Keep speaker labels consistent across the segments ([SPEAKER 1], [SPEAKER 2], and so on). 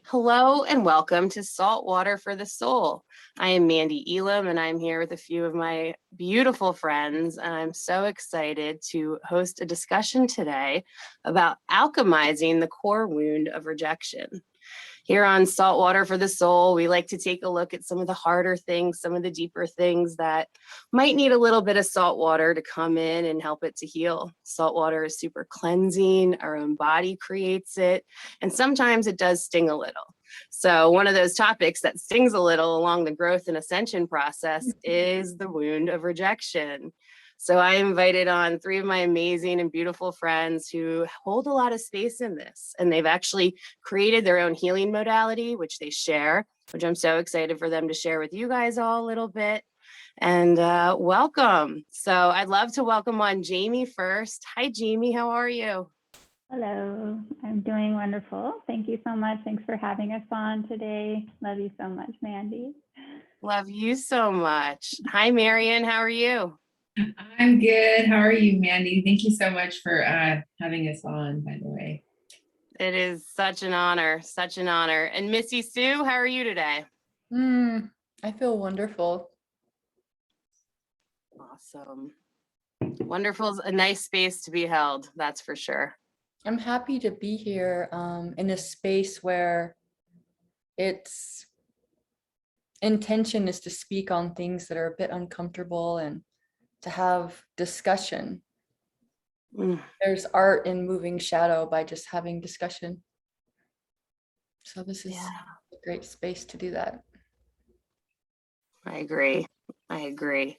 [SPEAKER 1] Hello and welcome to Saltwater for the Soul. I am Mandee Elam and I'm here with a few of my beautiful friends, and I'm so excited to host a discussion today about alchemizing the core wound of rejection. Here on Saltwater for the Soul, we like to take a look at some of the harder things, some of the deeper things that might need a little bit of salt water to come in and help it to heal. Salt water is super cleansing, our own body creates it, and sometimes it does sting a little. So one of those topics that stings a little along the growth and ascension process is the wound of rejection. So I invited on three of my amazing and beautiful friends who hold a lot of space in this, and they've actually created their own healing modality, which they share, which I'm so excited for them to share with you guys all a little bit. And welcome. So I'd love to welcome on Jamie first. Hi, Jamie. How are you?
[SPEAKER 2] Hello, I'm doing wonderful. Thank you so much. Thanks for having us on today. Love you so much, Mandee.
[SPEAKER 1] Love you so much. Hi, Marion. How are you?
[SPEAKER 3] I'm good. How are you, Mandee? Thank you so much for having us on, by the way.
[SPEAKER 1] It is such an honor, such an honor. And Missy Sue, how are you today?
[SPEAKER 4] I feel wonderful.
[SPEAKER 1] Awesome. Wonderful is a nice space to be held, that's for sure.
[SPEAKER 4] I'm happy to be here in a space where its intention is to speak on things that are a bit uncomfortable and to have discussion. There's art in moving shadow by just having discussion. So this is a great space to do that.
[SPEAKER 1] I agree. I agree.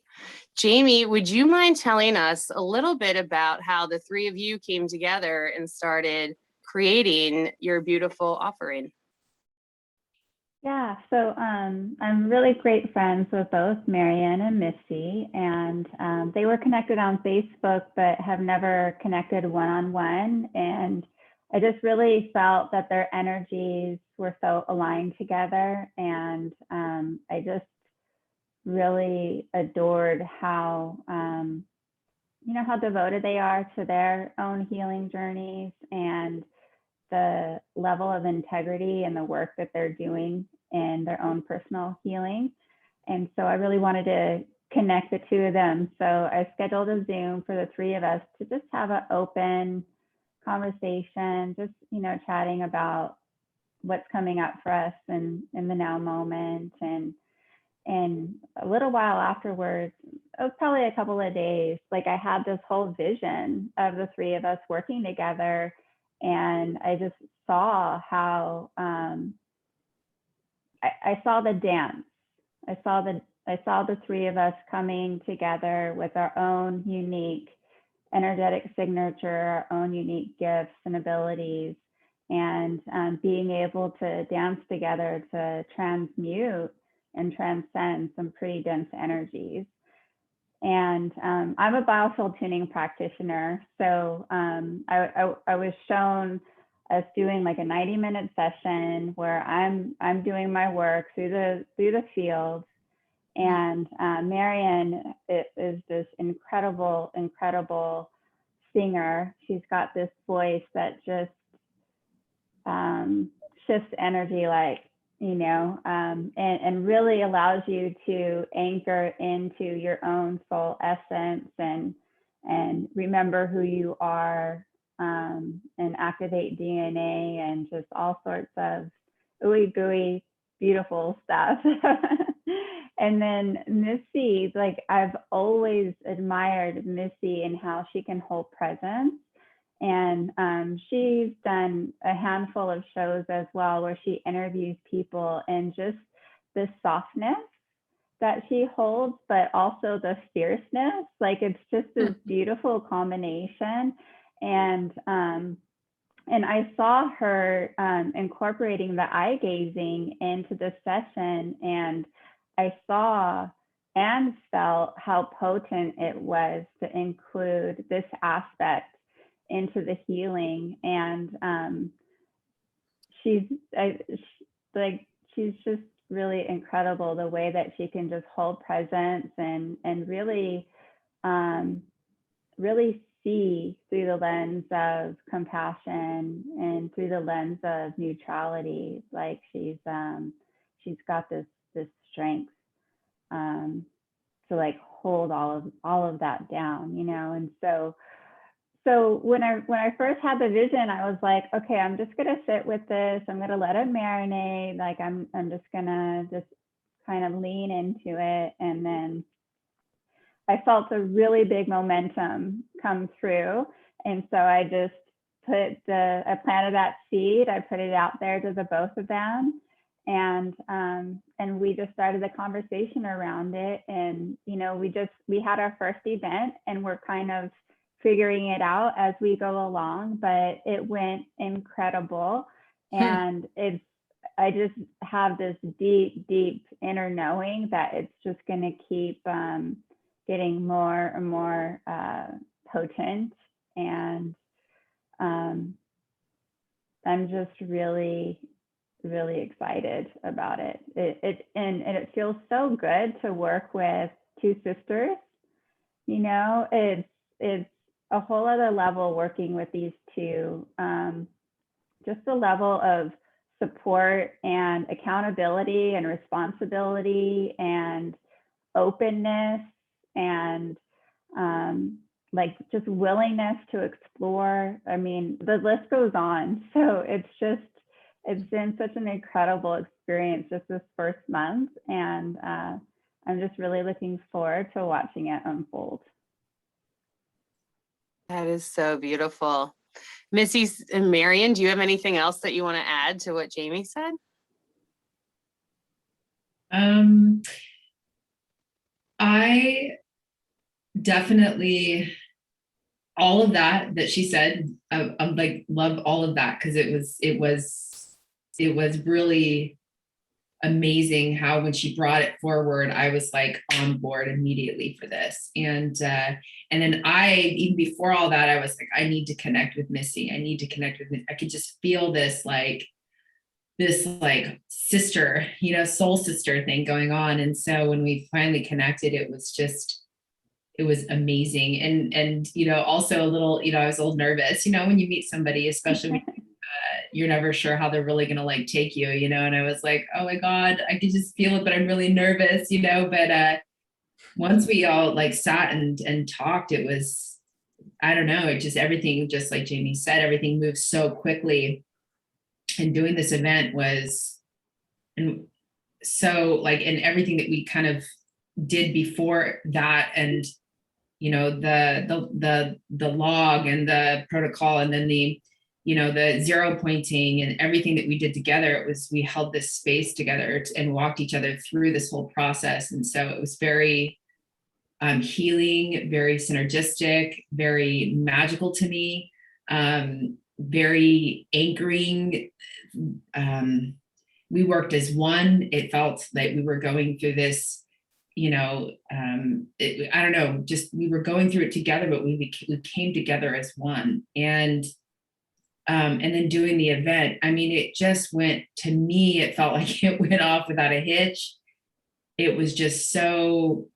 [SPEAKER 1] Jamie, would you mind telling us a little bit about how the three of you came together and started creating your beautiful offering?
[SPEAKER 2] Yeah, so I'm really great friends with both Marianne and Missy, and they were connected on Facebook, but have never connected one-on-one. And I just really felt that their energies were so aligned together, and I just really adored how how devoted they are to their own healing journeys and the level of integrity and the work that they're doing in their own personal healing. And so I really wanted to connect the two of them. So I scheduled a Zoom for the three of us to just have an open conversation, just chatting about what's coming up for us in the now moment. And a little while afterwards, it was probably a couple of days, like I had this whole vision of the three of us working together. And I just saw how I saw the dance. I saw the three of us coming together with our own unique energetic signature, our own unique gifts and abilities, and being able to dance together to transmute and transcend some pretty dense energies. And I'm a biofield tuning practitioner. So I was shown us doing like a 90-minute session where I'm doing my work through the field. And Marion is this incredible singer. She's got this voice that just shifts energy, like, and really allows you to anchor into your own soul essence and remember who you are, and activate DNA and just all sorts of ooey gooey beautiful stuff. And then Missy, like I've always admired Missy and how she can hold presence. And she's done a handful of shows as well where she interviews people, and just the softness that she holds, but also the fierceness. Like it's just this beautiful combination. And I saw her incorporating the eye gazing into the session, and I saw and felt how potent it was to include this aspect into the healing. And she's just really incredible, the way that she can just hold presence and really really see through the lens of compassion and through the lens of neutrality. Like she's got this strength to like hold all of that down, you know. And so when I first had the vision, I was like, okay, I'm just gonna sit with this. I'm gonna let it marinate. Like I'm just gonna kind of lean into it. And then I felt a really big momentum come through. And so I just I planted that seed. I put it out there to the both of them. And we just started the conversation around it. And, you know, we had our first event and we're kind of figuring it out as we go along, but it went incredible. And I just have this deep inner knowing that it's just going to keep getting more and more potent. And I'm just really excited about it. And it feels so good to work with two sisters. You know, it's a whole other level working with these two. Just the level of support and accountability and responsibility and openness and like just willingness to explore. I mean, the list goes on. So it's been such an incredible experience just this first month. And I'm just really looking forward to watching it unfold.
[SPEAKER 1] That is so beautiful. Missys and Marion, do you have anything else that you want to add to what Jamie said?
[SPEAKER 3] I definitely, all of that she said, I'm like, love all of that, because it was really amazing how when she brought it forward, I was like on board immediately for this. And then even before all that, I was like, I need to connect with Missy. I need to connect with Missy. I could just feel this sister, you know, soul sister thing going on. And so when we finally connected, it was amazing. And, you know, also a little, you know, I was a little nervous, you know, when you meet somebody, especially when you're never sure how they're really going to like take you, you know, and I was like, oh my God, I could just feel it, but I'm really nervous, you know, but once we all like sat and talked, it was, I don't know, it just, everything, just like Jamie said, everything moved so quickly. And doing this event was, and so like, and everything that we kind of did before that, and you know, the log and the protocol, and then the, you know, the zero pointing and everything that we did together, we held this space together and walked each other through this whole process. And so it was very healing, very synergistic, very magical to me, very anchoring. We worked as one. It felt like we were going through this, you know, I don't know, just we were going through it together, but we came together as one. And then doing the event, I mean, it just went, to me, it felt like it went off without a hitch. It was just so,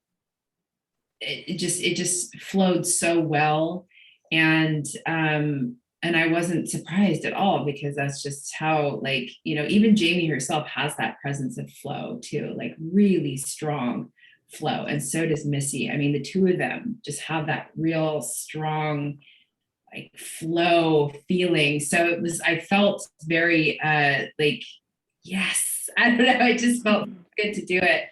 [SPEAKER 3] it just flowed so well. And I wasn't surprised at all, because that's just how, like, you know, even Jamie herself has that presence of flow too, like really strong flow. And so does Missy. I mean, the two of them just have that real strong, like flow feeling. So it was, I felt very like, yes, I don't know, I just felt good to do it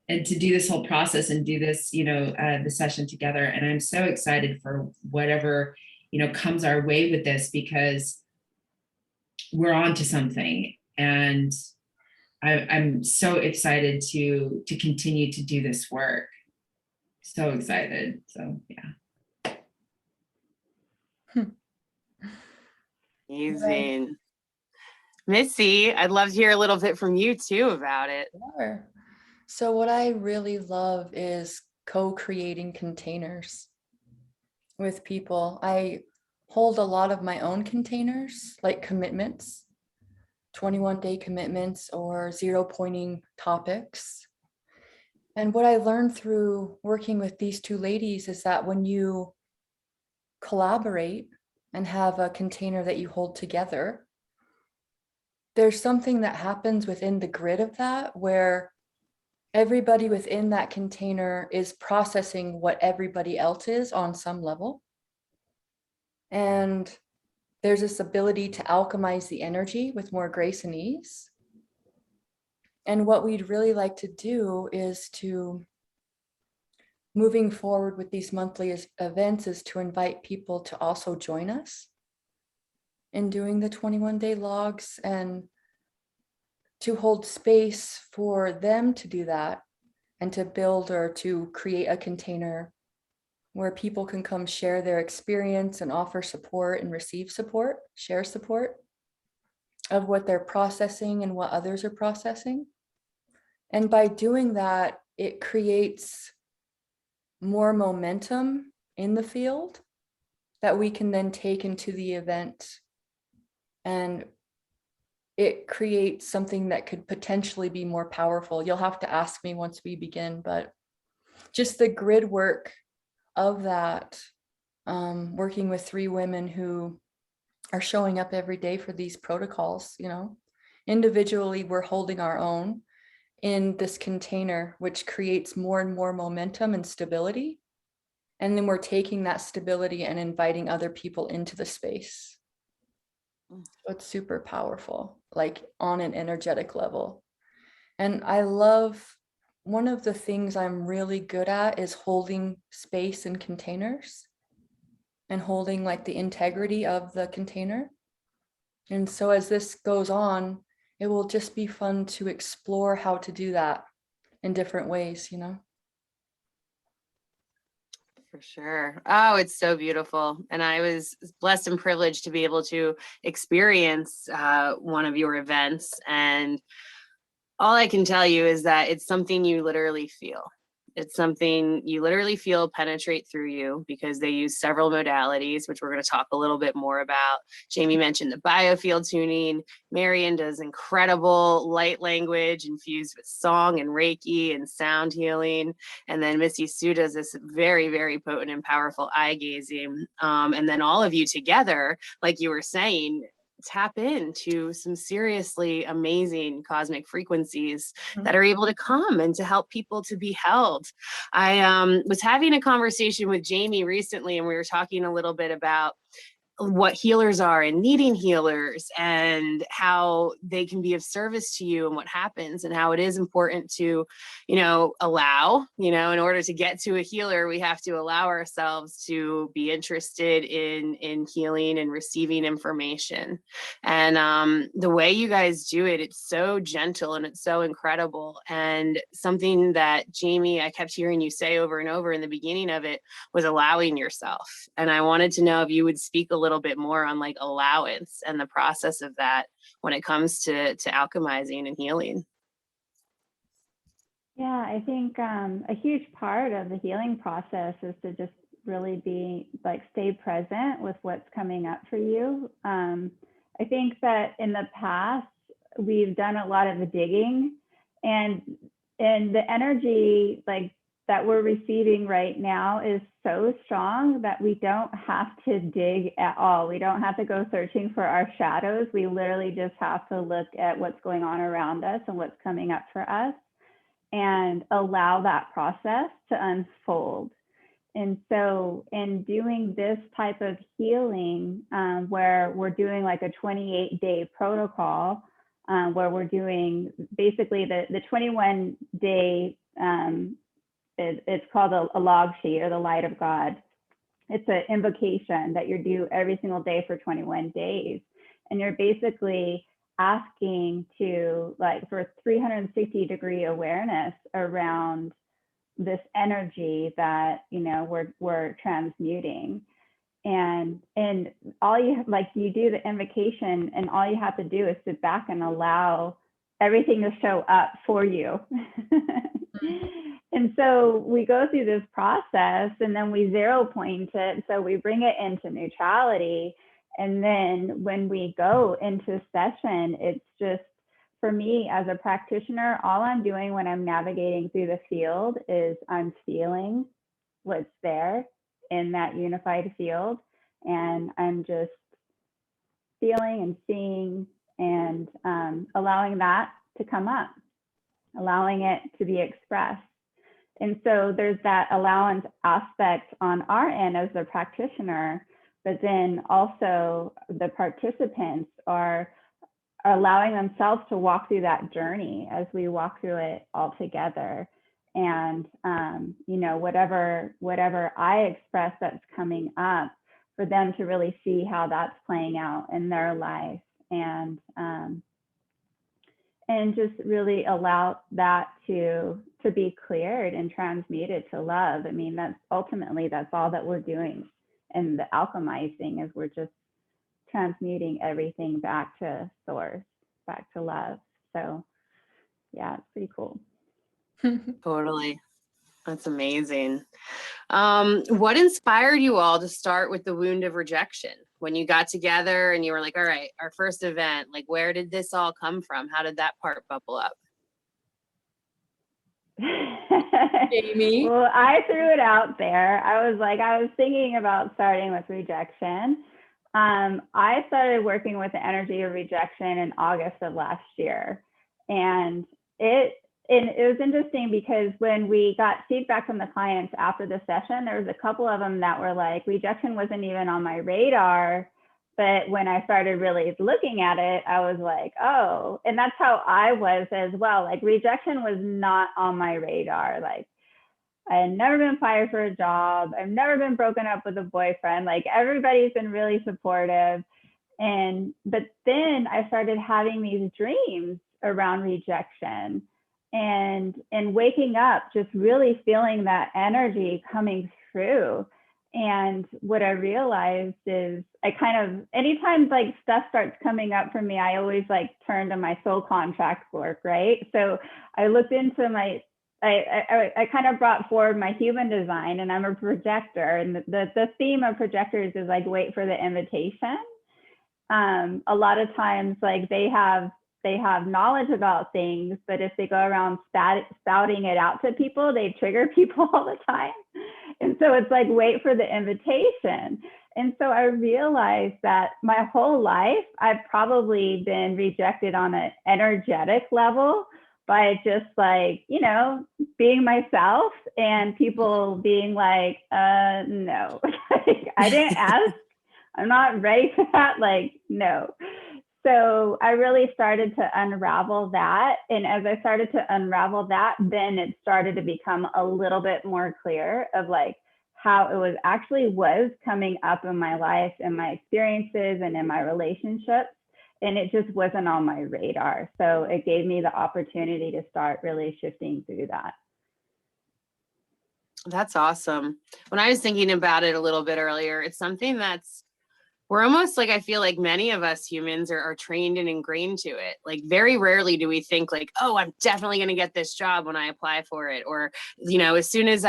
[SPEAKER 3] and to do this whole process and do this, you know, the session together. And I'm so excited for whatever, you know, comes our way with this, because we're on to something. And I'm so excited to continue to do this work. So excited. So yeah.
[SPEAKER 1] Amazing. Missy, I'd love to hear a little bit from you too about it.
[SPEAKER 4] Sure. So what I really love is co-creating containers with people. I hold a lot of my own containers, like commitments, 21-day commitments or zero pointing topics. And what I learned through working with these two ladies is that when you collaborate and have a container that you hold together, there's something that happens within the grid of that where everybody within that container is processing what everybody else is on some level. And there's this ability to alchemize the energy with more grace and ease. And what we'd really like to do is to, moving forward with these monthly events, is to invite people to also join us in doing the 21-day logs and to hold space for them to do that and to build or to create a container where people can come share their experience and offer support and receive support, share support of what they're processing and what others are processing. And by doing that, it creates more momentum in the field that we can then take into the event. And it creates something that could potentially be more powerful. You'll have to ask me once we begin, but just the grid work of that, working with 3 women who are showing up every day for these protocols, you know, individually we're holding our own in this container, which creates more and more momentum and stability. And then we're taking that stability and inviting other people into the space. So it's super powerful, like on an energetic level. And I love, one of the things I'm really good at is holding space in containers and holding like the integrity of the container. And so as this goes on, it will just be fun to explore how to do that in different ways, you know?
[SPEAKER 1] For sure. Oh, it's so beautiful. And I was blessed and privileged to be able to experience one of your events. And all I can tell you is that it's something you literally feel. It's something you literally feel penetrate through you, because they use several modalities, which we're going to talk a little bit more about. Jamie mentioned the biofield tuning. Marian does incredible light language infused with song and Reiki and sound healing. And then Missy Sue does this very, very potent and powerful eye gazing. And then all of you together, like you were saying, tap into some seriously amazing cosmic frequencies that are able to come and to help people to be held. I was having a conversation with Jamie recently, and we were talking a little bit about what healers are and needing healers and how they can be of service to you and what happens, and how it is important to, allow, in order to get to a healer, we have to allow ourselves to be interested in healing and receiving information. And the way you guys do it, it's so gentle and it's so incredible. And something that Jamie, I kept hearing you say over and over in the beginning of it, was allowing yourself. And I wanted to know if you would speak a little bit more on like allowance and the process of that when it comes to alchemizing and healing.
[SPEAKER 2] Yeah, I think a huge part of the healing process is to just really be like, stay present with what's coming up for you. I think that in the past, we've done a lot of the digging, and the energy like that we're receiving right now is so strong that we don't have to dig at all. We don't have to go searching for our shadows. We literally just have to look at what's going on around us and what's coming up for us, and allow that process to unfold. And so in doing this type of healing, where we're doing like a 28-day protocol, where we're doing basically the 21-day, it's called a log sheet, or the light of God. It's an invocation that you do every single day for 21 days. And you're basically asking to, like, for 360-degree awareness around this energy that we're transmuting. And all you, like, you do the invocation, and all you have to do is sit back and allow everything to show up for you. And so we go through this process, and then we 0 point it. So we bring it into neutrality. And then when we go into session, it's just, for me as a practitioner, all I'm doing when I'm navigating through the field is I'm feeling what's there in that unified field. And I'm just feeling and seeing and allowing that to come up, allowing it to be expressed. And so there's that allowance aspect on our end as the practitioner, but then also the participants are allowing themselves to walk through that journey as we walk through it all together. And, you know, whatever I express that's coming up, for them to really see how that's playing out in their life, and just really allow that to be cleared and transmuted to love. I mean, that's ultimately, that's all that we're doing. And the alchemizing is we're just transmuting everything back to source, back to love. So yeah, it's pretty cool.
[SPEAKER 1] Totally. That's amazing. What inspired you all to start with the wound of rejection? When you got together and you were like, all right, our first event, like, where did this all come from? How did that part bubble up?
[SPEAKER 4] Amy?
[SPEAKER 2] Well, I threw it out there. I was thinking about starting with rejection. I started working with the energy of rejection in August of last year. And it was interesting because when we got feedback from the clients after the session, there was a couple of them that were like, rejection wasn't even on my radar. But when I started really looking at it, I was like, oh, and that's how I was as well. Like, rejection was not on my radar. Like, I had never been fired for a job. I've never been broken up with a boyfriend. Like, everybody's been really supportive. But then I started having these dreams around rejection, and waking up, just really feeling that energy coming through. And what I realized is anytime like stuff starts coming up for me, I always like turn to my soul contract work, right? So I looked into I kind of brought forward my human design, and I'm a projector. And the theme of projectors is like, wait for the invitation. A lot of times, like, they have knowledge about things, but if they go around spouting it out to people, they trigger people all the time. And so it's like, wait for the invitation. And so I realized that my whole life, I've probably been rejected on an energetic level by just like, you know, being myself, and people being like, no, like, I didn't ask. I'm not ready for that. Like, no. So I really started to unravel that. And as I started to unravel that, then it started to become a little bit more clear of like how it was coming up in my life and my experiences and in my relationships. And it just wasn't on my radar. So it gave me the opportunity to start really shifting through that.
[SPEAKER 1] That's awesome. When I was thinking about it a little bit earlier, it's something we're almost like, I feel like many of us humans are trained and ingrained to it. Like, very rarely do we think like, oh, I'm definitely going to get this job when I apply for it. Or, you know, as soon as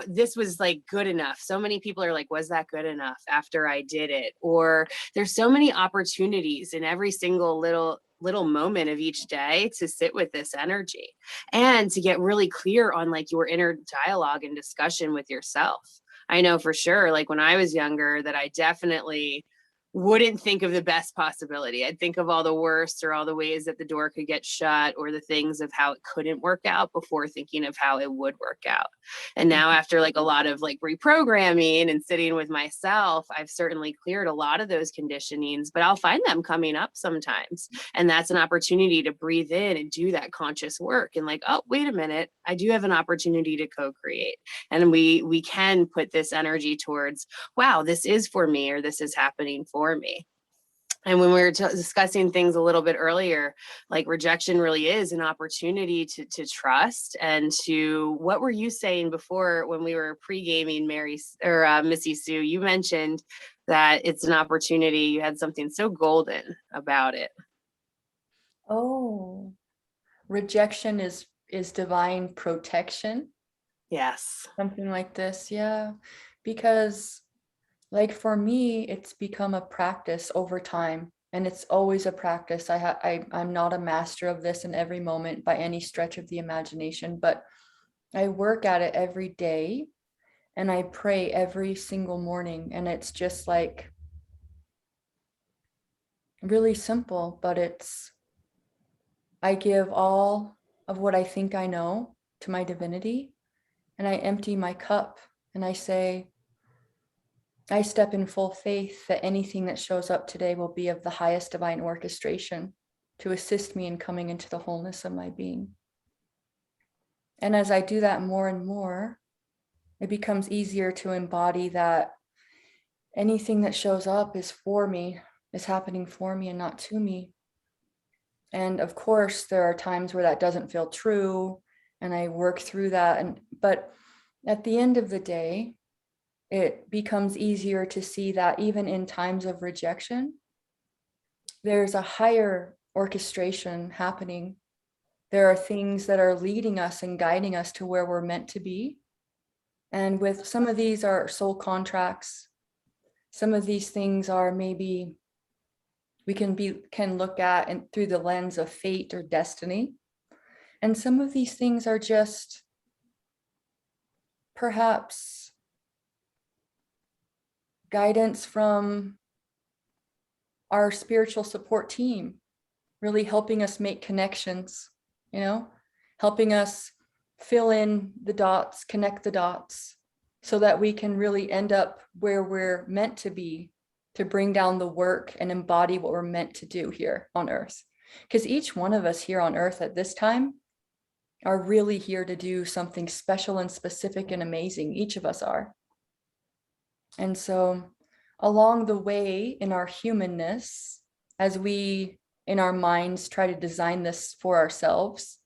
[SPEAKER 1] this was like good enough. So many people are like, was that good enough after I did it? Or there's so many opportunities in every single little moment of each day to sit with this energy and to get really clear on like your inner dialogue and discussion with yourself. I know for sure, like when I was younger, that I definitely wouldn't think of the best possibility. I'd think of all the worst, or all the ways that the door could get shut, or the things of how it couldn't work out before thinking of how it would work out. And now, after like a lot of like reprogramming and sitting with myself, I've certainly cleared a lot of those conditionings, but I'll find them coming up sometimes. And that's an opportunity to breathe in and do that conscious work and like, oh, wait a minute, I do have an opportunity to co-create. And we can put this energy towards, wow, this is for me, or this is happening for me. And when we were discussing things a little bit earlier, like, rejection really is an opportunity to trust, and to, what were you saying before when we were pre-gaming, Missy Sue? You mentioned that it's an opportunity. You had something so golden about it.
[SPEAKER 4] Oh, rejection is divine protection.
[SPEAKER 1] Yes.
[SPEAKER 4] Something like this. Yeah. Because like for me, it's become a practice over time, and it's always a practice. I'm not a master of this in every moment by any stretch of the imagination, but I work at it every day. And I pray every single morning. And it's just like really simple, but I give all of what I think I know to my divinity, and I empty my cup and I say, I step in full faith that anything that shows up today will be of the highest divine orchestration to assist me in coming into the wholeness of my being. And as I do that more and more, it becomes easier to embody that anything that shows up is for me, is happening for me and not to me. And of course, there are times where that doesn't feel true, and I work through that. But at the end of the day, it becomes easier to see that even in times of rejection, there's a higher orchestration happening. There are things that are leading us and guiding us to where we're meant to be. And with some of these are soul contracts. Some of these things are maybe we can look at and through the lens of fate or destiny. And some of these things are just perhaps guidance from our spiritual support team, really helping us make connections, helping us fill in the dots, connect the dots, so that we can really end up where we're meant to be, to bring down the work and embody what we're meant to do here on earth. Because each one of us here on earth at this time are really here to do something special and specific and amazing. Each of us are. And so along the way in our humanness, as we in our minds try to design this for ourselves,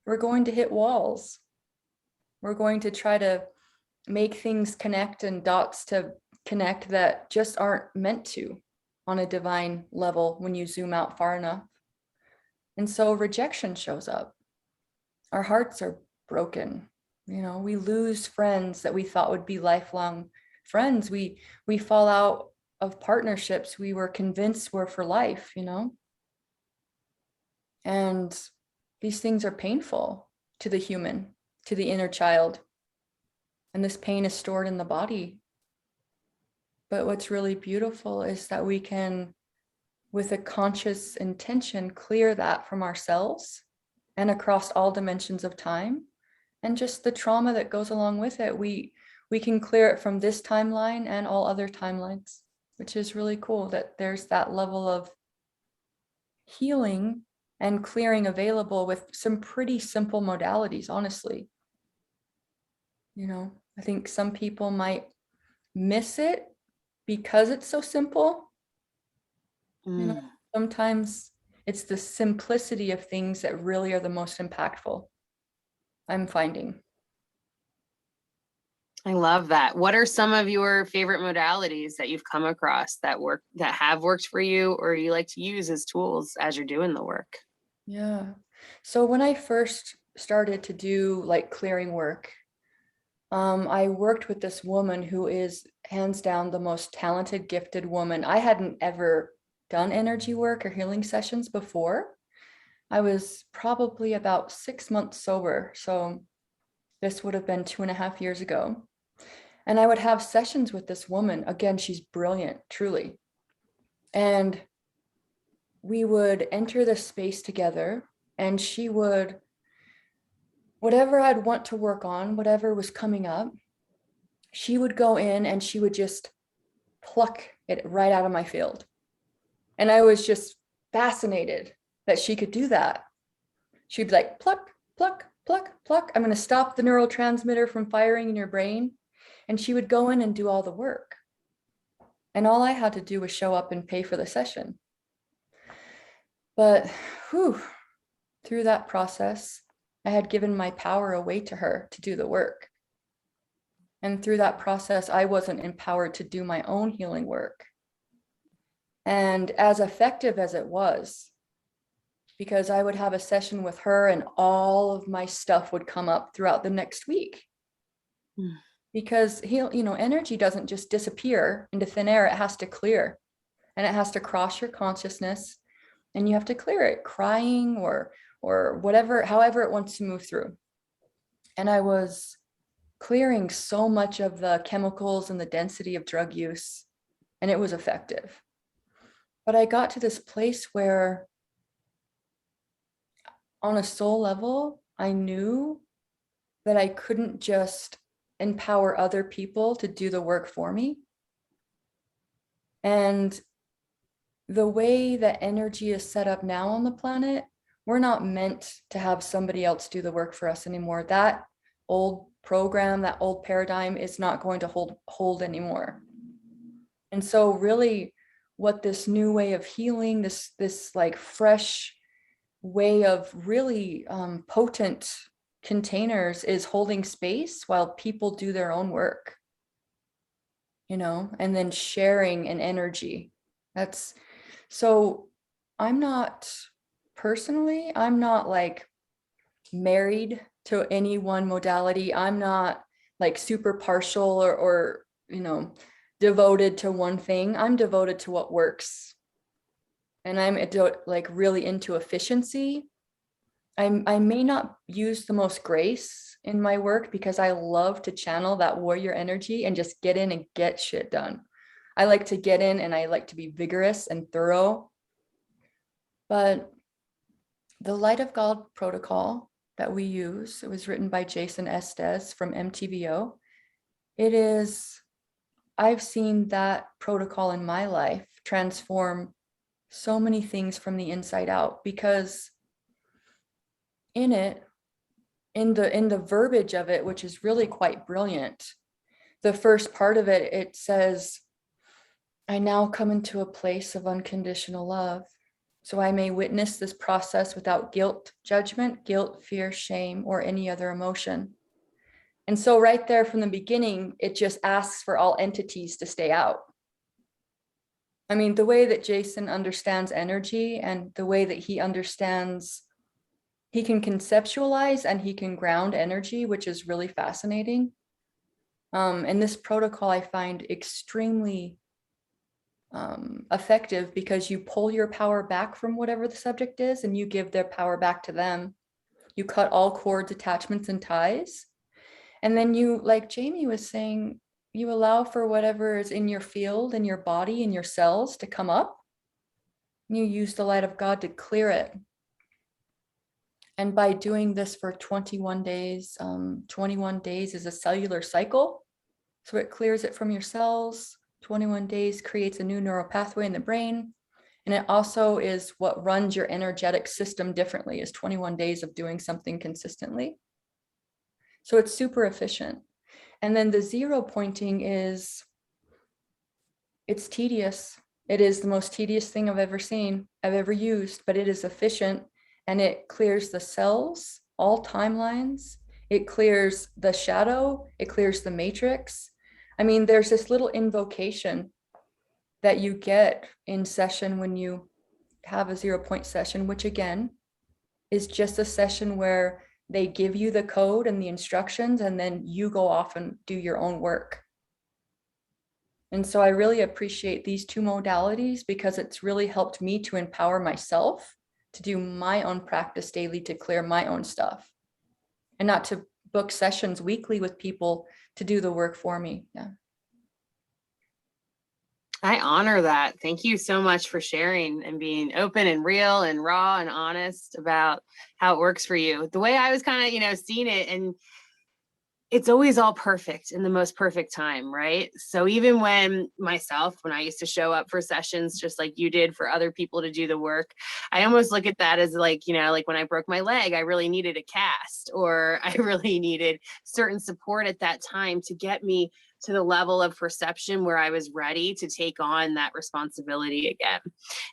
[SPEAKER 4] we're going to hit walls. We're going to try to make things connect and dots to connect that just aren't meant to on a divine level when you zoom out far enough. And so rejection shows up. Our hearts are broken. We lose friends that we thought would be lifelong friends. We fall out of partnerships we were convinced were for life, And these things are painful to the human, to the inner child. And this pain is stored in the body. But what's really beautiful is that we can, with a conscious intention, clear that from ourselves and across all dimensions of time. And just the trauma that goes along with it, we can clear it from this timeline and all other timelines, which is really cool that there's that level of healing and clearing available with some pretty simple modalities, honestly. I think some people might miss it because it's so simple. Sometimes it's the simplicity of things that really are the most impactful, I'm finding.
[SPEAKER 1] I love that. What are some of your favorite modalities that you've come across that have worked for you, or you like to use as tools as you're doing the work?
[SPEAKER 4] Yeah. So when I first started to do like clearing work, I worked with this woman who is hands down the most talented, gifted woman. I hadn't ever done energy work or healing sessions before. I was probably about 6 months sober. So this would have been 2.5 years ago. And I would have sessions with this woman. Again, she's brilliant, truly. And we would enter the space together, and she would, whatever I'd want to work on, whatever was coming up, she would go in and she would just pluck it right out of my field. And I was just fascinated that she could do that. She'd be like, pluck, pluck, pluck, pluck. I'm going to stop the neurotransmitter from firing in your brain. And she would go in and do all the work. And all I had to do was show up and pay for the session. But through that process, I had given my power away to her to do the work. And through that process, I wasn't empowered to do my own healing work. And as effective as it was, because I would have a session with her and all of my stuff would come up throughout the next week. Because energy doesn't just disappear into thin air. It has to clear, and it has to cross your consciousness, and you have to clear it, crying or whatever, however it wants to move through. And I was clearing so much of the chemicals and the density of drug use, and it was effective. But I got to this place where on a soul level, I knew that I couldn't just empower other people to do the work for me. And the way that energy is set up now on the planet, we're not meant to have somebody else do the work for us anymore. That old program, that old paradigm is not going to hold anymore. And so really what this new way of healing, this like fresh way of really potent containers is holding space while people do their own work, you know, and then sharing an energy. That's so I'm not like married to any one modality. I'm not like super partial or you know, devoted to one thing. I'm devoted to what works. And I'm like really into efficiency. I may not use the most grace in my work because I love to channel that warrior energy and just get in and get shit done. I like to get in and I like to be vigorous and thorough. But the Light of God protocol that we use, it was written by Jason Estes from MTVO. I've seen that protocol in my life transform so many things from the inside out, because in it, in the verbiage of it, which is really quite brilliant, the first part of it, it says, I now come into a place of unconditional love, so I may witness this process without guilt, judgment, guilt, fear, shame, or any other emotion. And so right there from the beginning, it just asks for all entities to stay out. I mean, the way that Jason understands energy and the way that he understands, he can conceptualize and he can ground energy, which is really fascinating. And this protocol I find extremely effective because you pull your power back from whatever the subject is and you give their power back to them. You cut all cords, attachments, and ties. And then you, like Jamie was saying, you allow for whatever is in your field, in your body, in your cells to come up. You use the light of God to clear it. And by doing this for 21 days, 21 days is a cellular cycle. So it clears it from your cells. 21 days creates a new neural pathway in the brain. And it also is what runs your energetic system differently, is 21 days of doing something consistently. So it's super efficient. And then the zero pointing it's tedious. It is the most tedious thing I've ever seen, I've ever used, but it is efficient and it clears the cells, all timelines. It clears the shadow, it clears the matrix. I mean, there's this little invocation that you get in session when you have a 0 point session, which again is just a session where they give you the code and the instructions, and then you go off and do your own work. And so I really appreciate these two modalities because it's really helped me to empower myself to do my own practice daily, to clear my own stuff, and not to book sessions weekly with people to do the work for me. Yeah.
[SPEAKER 1] I honor that. Thank you so much for sharing and being open and real and raw and honest about how it works for you. The way I was kind of, you know, seeing it, and it's always all perfect in the most perfect time, right? So even when I used to show up for sessions, just like you did for other people to do the work, I almost look at that as like, you know, like when I broke my leg, I really needed a cast, or I really needed certain support at that time to get me to the level of perception where I was ready to take on that responsibility again.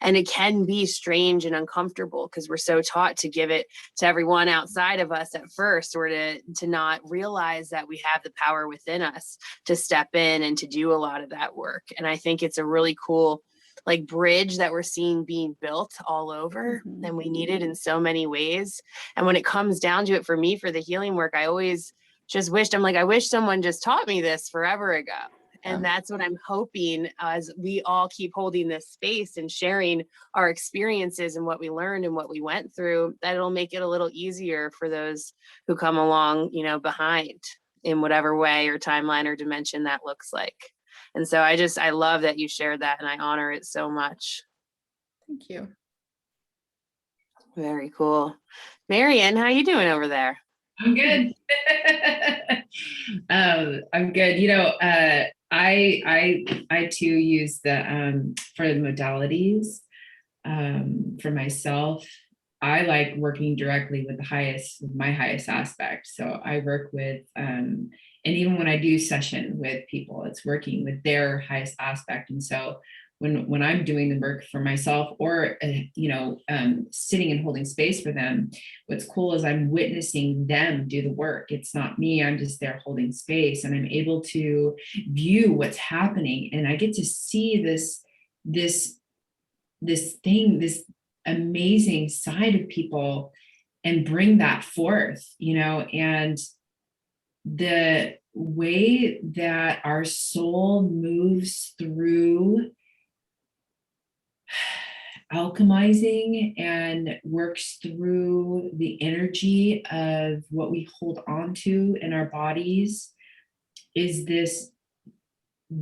[SPEAKER 1] And it can be strange and uncomfortable because we're so taught to give it to everyone outside of us at first, or to not realize that we have the power within us to step in and to do a lot of that work. And I think it's a really cool like bridge that we're seeing being built all over, and we need it in so many ways. And when it comes down to it, for me, for the healing work, I always just wished, I wish someone just taught me this forever ago. And that's what I'm hoping, as we all keep holding this space and sharing our experiences and what we learned and what we went through, that it'll make it a little easier for those who come along, you know, behind. in whatever way or timeline or dimension that looks like. And so I love that you shared that, and I honor it so much.
[SPEAKER 4] Thank you.
[SPEAKER 1] Very cool. Marian, how you doing over there?
[SPEAKER 3] I'm good. I'm good. You know, I too use the for the modalities for myself. I like working directly with my highest aspect. So I work with, and even when I do session with people, it's working with their highest aspect. And so when I'm doing the work for myself, or sitting and holding space for them, what's cool is I'm witnessing them do the work. It's not me. I'm just there holding space, and I'm able to view what's happening, and I get to see this amazing side of people and bring that forth, and the way that our soul moves through alchemizing and works through the energy of what we hold on to in our bodies is this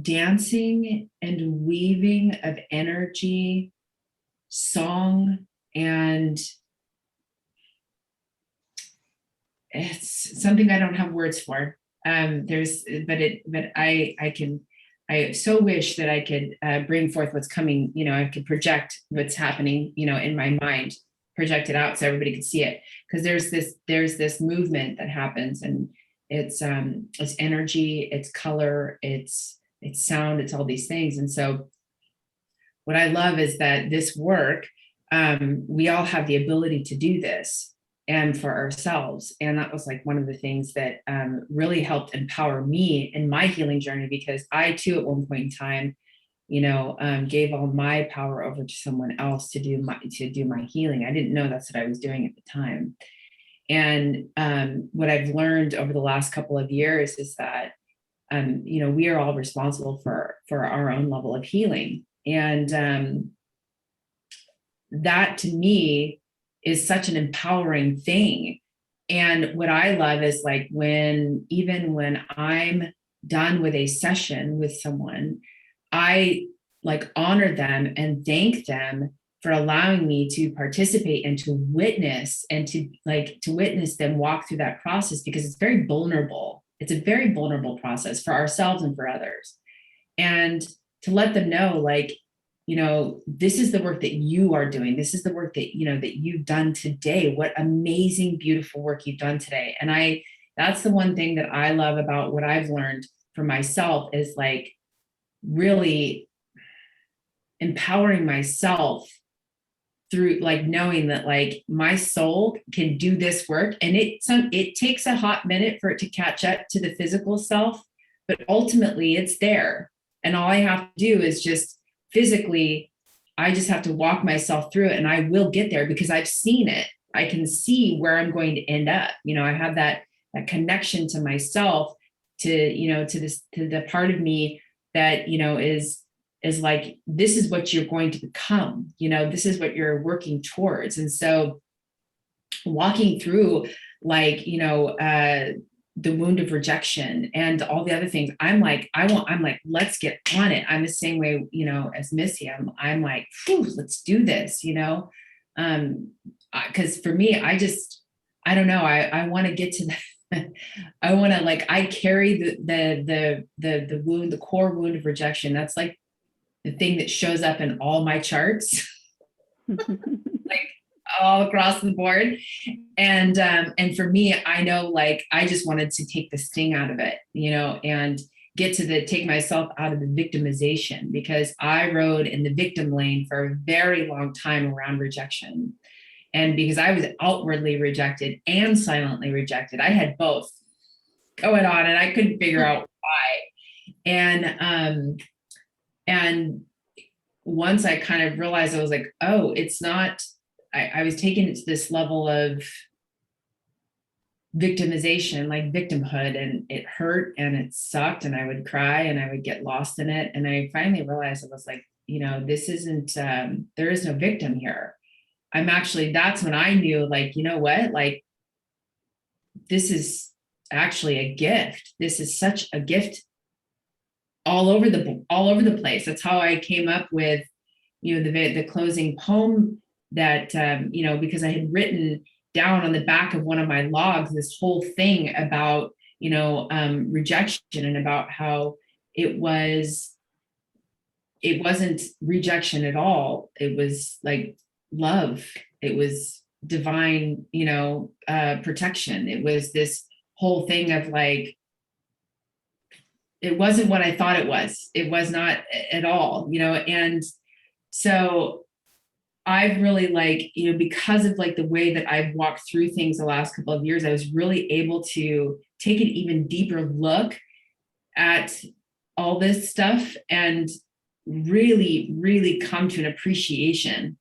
[SPEAKER 3] dancing and weaving of energy, song, and it's something I don't have words for. I so wish that I could bring forth what's coming, I could project what's happening, in my mind, project it out so everybody could see it. Because there's this movement that happens, and it's energy, it's color, it's sound, it's all these things. And so what I love is that this work, we all have the ability to do this, and for ourselves. And that was like one of the things that really helped empower me in my healing journey, because I too, at one point in time, gave all my power over to someone else to do my healing. I didn't know that's what I was doing at the time. And what I've learned over the last couple of years is that, we are all responsible for our own level of healing. And that to me is such an empowering thing. And what I love is like even when I'm done with a session with someone, I like honor them and thank them for allowing me to participate and to witness them walk through that process, because it's very vulnerable. It's a very vulnerable process for ourselves and for others. And to let them know, this is the work that you are doing. This is the work that, that you've done today. What amazing, beautiful work you've done today. And that's the one thing that I love about what I've learned for myself is like really empowering myself through like knowing that like my soul can do this work. And it takes a hot minute for it to catch up to the physical self, but ultimately it's there. And all I have to do is just physically, I just have to walk myself through it, and I will get there because I've seen it. I can see where I'm going to end up. I have that connection to myself, to the part of me that, is like, this is what you're going to become, this is what you're working towards. And so walking through the wound of rejection and all the other things, I'm like, let's get on it. I'm the same way, as Missy. I'm like, let's do this, because for me, I don't know. I want to get to that. I want to I carry the wound, the core wound of rejection. That's like the thing that shows up in all my charts, all across the board. And for me, I know, I just wanted to take the sting out of it, and get to take myself out of the victimization, because I rode in the victim lane for a very long time around rejection. And because I was outwardly rejected and silently rejected, I had both going on, and I couldn't figure out why. And once I kind of realized, I was like, oh, it's not, I was taken to this level of victimization, like victimhood, and it hurt and it sucked, and I would cry and I would get lost in it. And I finally realized, I was like, this isn't, there is no victim here. That's when I knew, what, this is actually a gift. This is such a gift all over the place. That's how I came up with, the closing poem that, because I had written down on the back of one of my logs, this whole thing about, rejection, and about how it wasn't rejection at all. It was like love. It was divine, protection. It was this whole thing of like, it wasn't what I thought it was. It was not at all, and so I've really because of the way that I've walked through things the last couple of years, I was really able to take an even deeper look at all this stuff and really, really come to an appreciation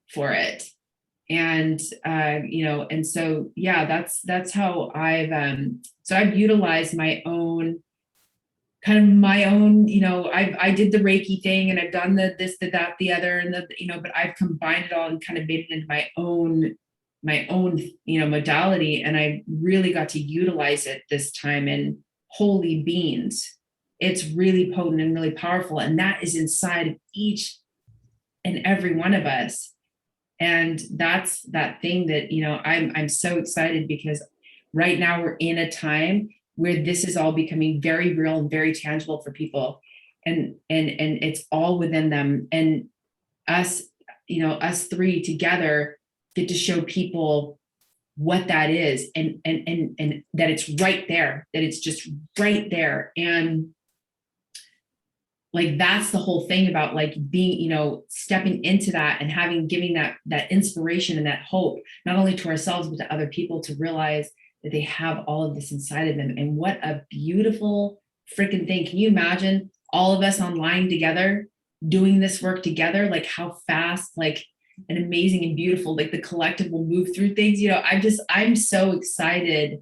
[SPEAKER 3] for it. And, and so, yeah, that's how I've utilized my own, I did the Reiki thing, and I've done this, that, the other, and but I've combined it all and kind of made it into my own, modality. And I really got to utilize it this time in holy beans. It's really potent and really powerful. And that is inside of each and every one of us. And that's that thing that, I'm so excited, because right now we're in a time where this is all becoming very real and very tangible for people. And it's all within them. And us, us three together get to show people what that is, and that it's right there, that it's just right there. And that's the whole thing about being, stepping into that and giving that inspiration and that hope, not only to ourselves, but to other people, to realize that they have all of this inside of them. And what a beautiful freaking thing. Can you imagine all of us online together, doing this work together? How fast, and amazing and beautiful, the collective will move through things. I'm so excited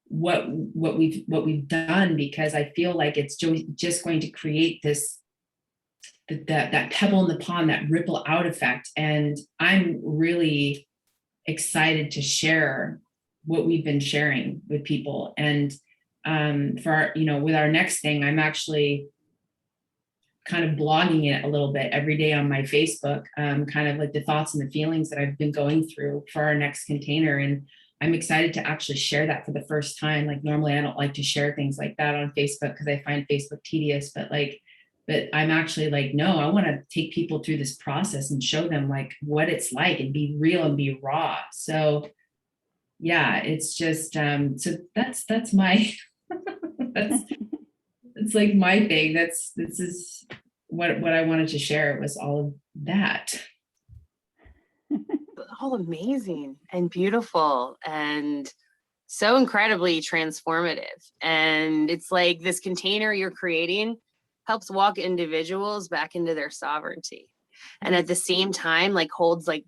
[SPEAKER 3] what we've done, because I feel like it's just going to create that pebble in the pond, that ripple out effect. And I'm really excited to share what we've been sharing with people. And for our, with our next thing, I'm actually kind of blogging it a little bit every day on my Facebook, kind of the thoughts and the feelings that I've been going through for our next container. And I'm excited to actually share that for the first time. Normally I don't like to share things like that on Facebook, because I find Facebook tedious, but I'm actually no, I want to take people through this process and show them what it's like, and be real and be raw. So yeah, it's just, so that's my, it's my thing. This is what I wanted to share, was all of that.
[SPEAKER 1] All amazing and beautiful and so incredibly transformative. And it's this container you're creating helps walk individuals back into their sovereignty. And at the same time,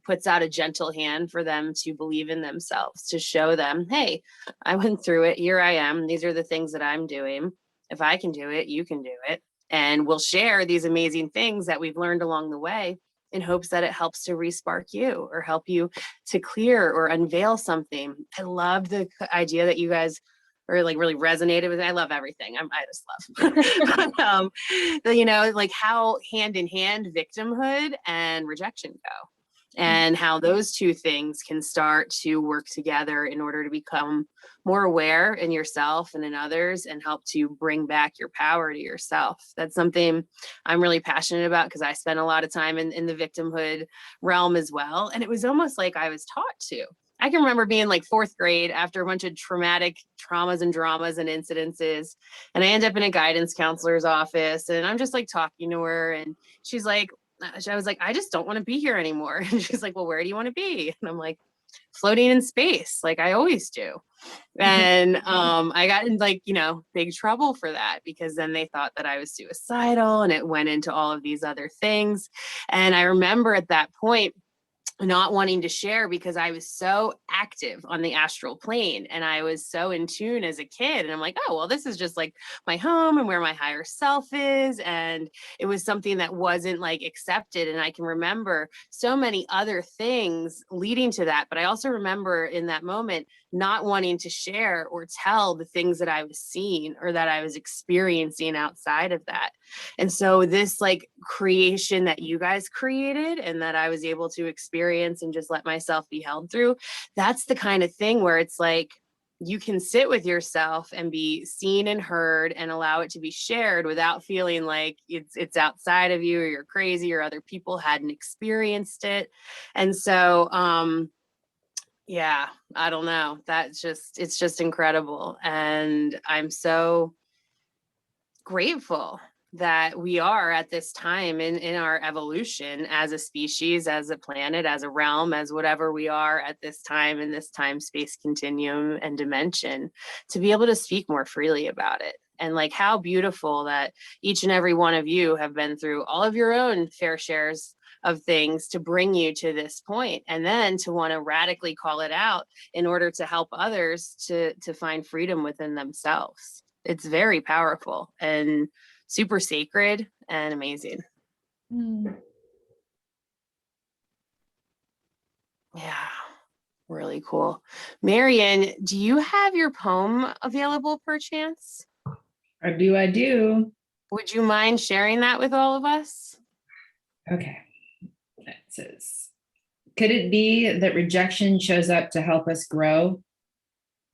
[SPEAKER 1] puts out a gentle hand for them to believe in themselves, to show them, hey, I went through it. Here I am. These are the things that I'm doing. If I can do it, you can do it. And we'll share these amazing things that we've learned along the way, in hopes that it helps to respark you, or help you to clear or unveil something. I love the idea that you guys are really resonated with. I love everything. I just love, how hand in hand victimhood and rejection go, and how those two things can start to work together in order to become more aware in yourself and in others, and help to bring back your power to yourself. That's something I'm really passionate about, because I spent a lot of time in the victimhood realm as well. And it was almost like I was taught to. I can remember being fourth grade after a bunch of traumatic traumas and dramas and incidences. And I end up in a guidance counselor's office, and I'm just talking to her, and she's I was I just don't want to be here anymore. And she's well, where do you want to be? And I'm floating in space, I always do. And I got in big trouble for that, because then they thought that I was suicidal, and it went into all of these other things. And I remember at that point, not wanting to share because I was so active on the astral plane and I was so in tune as a kid. And I'm like, oh, well, this is just like my home and where my higher self is. And it was something that wasn't like accepted. And I can remember so many other things leading to that. But I also remember in that moment not wanting to share or tell the things that I was seeing or that I was experiencing outside of that. And so this like creation that you guys created and that I was able to experience and just let myself be held through, that's the kind of thing where it's like you can sit with yourself and be seen and heard and allow it to be shared without feeling like it's outside of you or you're crazy or other people hadn't experienced it. And so yeah, I don't know. It's just incredible. And I'm so grateful that we are at this time in our evolution as a species, as a planet, as a realm, as whatever we are at this time in this time space continuum and dimension, to be able to speak more freely about it. And like how beautiful that each and every one of you have been through all of your own fair shares of things to bring you to this point, and then to want to radically call it out in order to help others to find freedom within themselves. It's very powerful and super sacred and amazing.
[SPEAKER 4] Mm.
[SPEAKER 1] Yeah, really cool. Marion, do you have your poem available perchance?
[SPEAKER 3] Or do I do?
[SPEAKER 1] Would you mind sharing that with all of us?
[SPEAKER 3] Okay. It says, could it be that rejection shows up to help us grow?